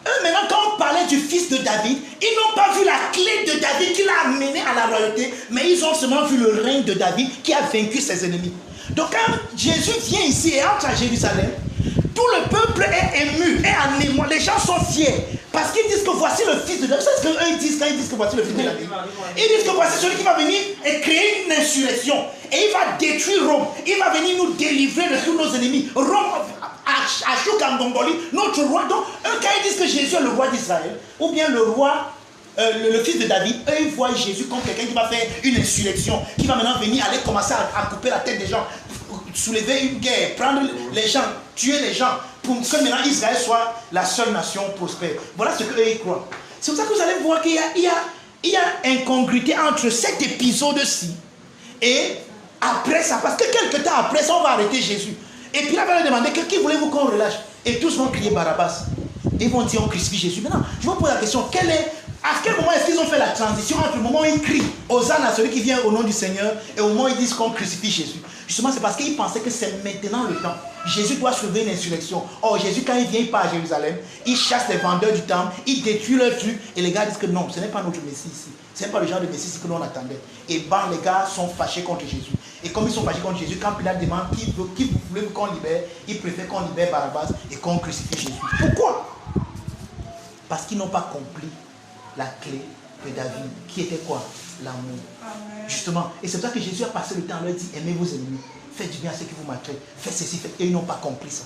Eux, maintenant, quand on parlait du fils de David, ils n'ont pas vu la clé de David qui l'a amené à la royauté, mais ils ont seulement vu le règne de David qui a vaincu ses ennemis. Donc quand Jésus vient ici et entre à Jérusalem, tout le peuple est ému, est en émoi. Les gens sont fiers parce qu'ils disent que voici le fils de David. C'est ce qu'eux ils disent quand ils disent que voici le fils de David. Ils disent que voici celui qui va venir et créer une insurrection. Et il va détruire Rome. Il va venir nous délivrer de tous nos ennemis. Rome, Achouk en Mongolie, notre roi. Donc, eux, quand ils disent que Jésus est le roi d'Israël, ou bien le roi, le fils de David, eux, ils voient Jésus comme quelqu'un qui va faire une insurrection, qui va maintenant venir aller commencer à couper la tête des gens, soulever une guerre, prendre les gens, tuer les gens, pour que maintenant Israël soit la seule nation prospère. Voilà ce qu'eux, ils croient. C'est pour ça que vous allez voir qu'il y a incongruité entre cet épisode-ci et après ça. Parce que quelques temps après ça, on va arrêter Jésus. Et puis là, on va leur demander qui voulez-vous qu'on relâche? Et tous vont crier Barabbas. Ils vont dire on crucifie Jésus. Maintenant, je vous pose la question, à quel moment est-ce qu'ils ont fait la transition entre le moment où ils crient Hosanna à celui qui vient au nom du Seigneur et au moment où ils disent qu'on crucifie Jésus? Justement, c'est parce qu'ils pensaient que c'est maintenant le temps. Jésus doit soulever une insurrection. Or, Jésus, quand il vient, il part à Jérusalem, il chasse les vendeurs du temple, il détruit leur truc, et les gars disent que non, ce n'est pas notre Messie ici. Ce n'est pas le genre de Messie que nous on attendait. Et les gars sont fâchés contre Jésus. Et comme ils sont fâchés contre Jésus, quand Pilate demande qui voulez-vous qu'on libère, ils préfèrent qu'on libère Barabbas et qu'on crucifie Jésus. Pourquoi? Parce qu'ils n'ont pas compris la clé de David, qui était quoi? L'amour. Justement. Et c'est pour ça que Jésus a passé le temps à leur dire, aimez vos ennemis, faites du bien à ceux qui vous maltraitent, faites ceci, faites. Et ils n'ont pas compris ça.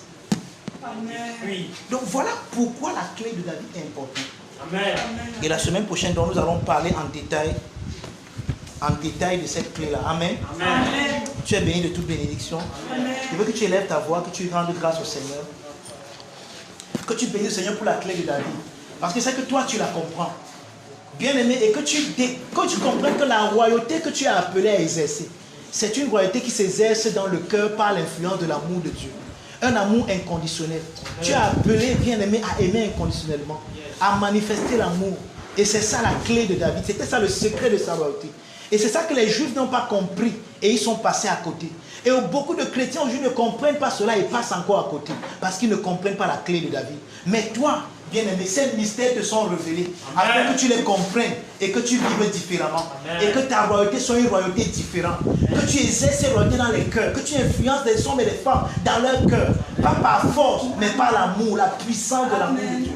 Amen. Oui. Donc voilà pourquoi la clé de David est importante. Amen. Et la semaine prochaine, donc, nous allons parler en détail de cette clé-là. Amen. Amen. Tu es béni de toute bénédiction. Amen. Je veux que tu élèves ta voix, que tu rendes grâce au Seigneur. Que tu bénisses le Seigneur pour la clé de David. Parce que c'est que toi, tu la comprends. Bien aimé, et que tu comprennes que la royauté que tu es appelé à exercer, c'est une royauté qui s'exerce dans le cœur par l'influence de l'amour de Dieu. Un amour inconditionnel. Tu es appelé, bien aimé, à aimer inconditionnellement, à manifester l'amour. Et c'est ça la clé de David. C'était ça le secret de sa royauté. Et c'est ça que les Juifs n'ont pas compris et ils sont passés à côté. Et beaucoup de chrétiens aujourd'hui ne comprennent pas cela et passent encore à côté parce qu'ils ne comprennent pas la clé de David. Mais toi, bien-aimé, ces mystères te sont révélés afin que tu les comprennes et que tu vives différemment. Amen. Et que ta royauté soit une royauté différente. Amen. Que tu exerces ces royautés dans les cœurs. Que tu influences les hommes et les femmes dans leur cœur. Pas par force, mais par l'amour, la puissance de l'amour de Dieu.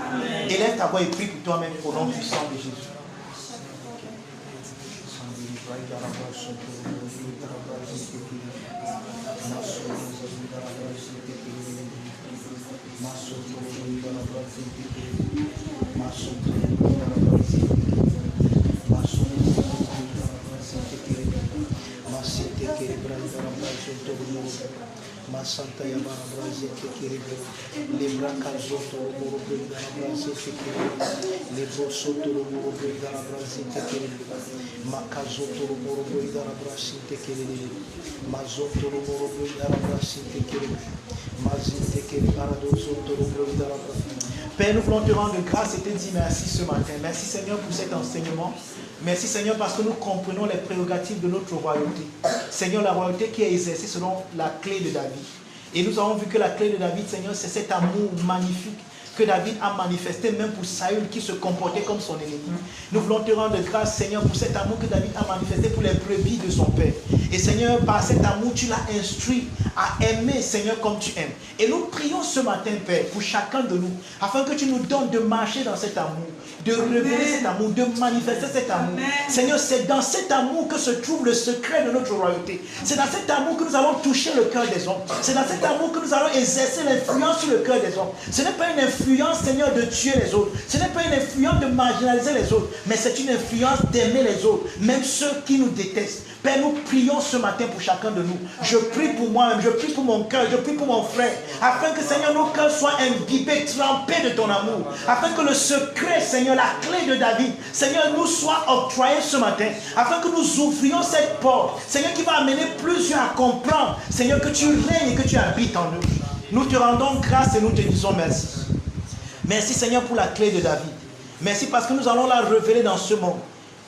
Élève ta voix et prie pour toi-même au nom puissant de Jésus. Santa Yabara Brazil Tekiribe, Libra Kazoto, Morobe, Brazil Tekiribe, Libro Soto, Morobe, Brazil Tekiribe, Makazoto, Morobe, Brazil Tekiribe, Mazoto, Morobe, Brazil Tekiribe, Mazin Tekiribe, Aradozoto, Morobe, Brazil. Père, nous voulons te rendre grâce et te dire merci ce matin. Merci Seigneur pour cet enseignement. Merci Seigneur parce que nous comprenons les prérogatives de notre royauté. Seigneur, la royauté qui est exercée selon la clé de David. Et nous avons vu que la clé de David, Seigneur, c'est cet amour magnifique que David a manifesté même pour Saül qui se comportait comme son ennemi. Nous voulons te rendre grâce, Seigneur, pour cet amour que David a manifesté pour les brebis de son père. Et Seigneur, par cet amour, tu l'as instruit à aimer, Seigneur, comme tu aimes. Et nous prions ce matin, Père, pour chacun de nous, afin que tu nous donnes de marcher dans cet amour, de révéler cet amour, de manifester cet amour. Amen. Seigneur, c'est dans cet amour que se trouve le secret de notre royauté. C'est dans cet amour que nous allons toucher le cœur des hommes. C'est dans cet amour que nous allons exercer l'influence sur le cœur des hommes. Ce n'est pas une influence, Seigneur, de tuer les autres. Ce n'est pas une influence de marginaliser les autres, mais c'est une influence d'aimer les autres, même ceux qui nous détestent. Père, nous prions ce matin pour chacun de nous. Je prie pour moi-même, je prie pour mon cœur, je prie pour mon frère, afin que, Seigneur, nos cœurs soient imbibés, trempés de ton amour, afin que le secret, Seigneur, la clé de David, Seigneur, nous soit octroyé ce matin, afin que nous ouvrions cette porte, Seigneur, qui va amener plusieurs à comprendre, Seigneur, que tu règnes et que tu habites en nous. Nous te rendons grâce et nous te disons merci. Merci, Seigneur, pour la clé de David. Merci parce que nous allons la révéler dans ce monde.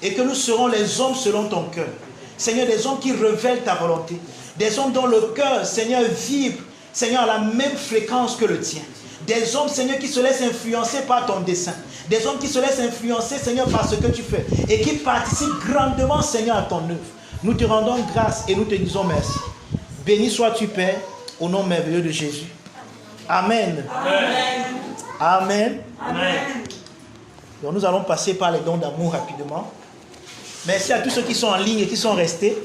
et que nous serons les hommes selon ton cœur. Seigneur, des hommes qui révèlent ta volonté. Des hommes dont le cœur, Seigneur, vibre, Seigneur, à la même fréquence que le tien. Des hommes, Seigneur, qui se laissent influencer par ton dessein. Des hommes qui se laissent influencer, Seigneur, par ce que tu fais. Et qui participent grandement, Seigneur, à ton œuvre. Nous te rendons grâce et nous te disons merci. Béni sois-tu, Père, au nom merveilleux de Jésus. Amen. Amen. Amen. Amen. Donc nous allons passer par les dons d'amour rapidement. Merci à tous ceux qui sont en ligne et qui sont restés.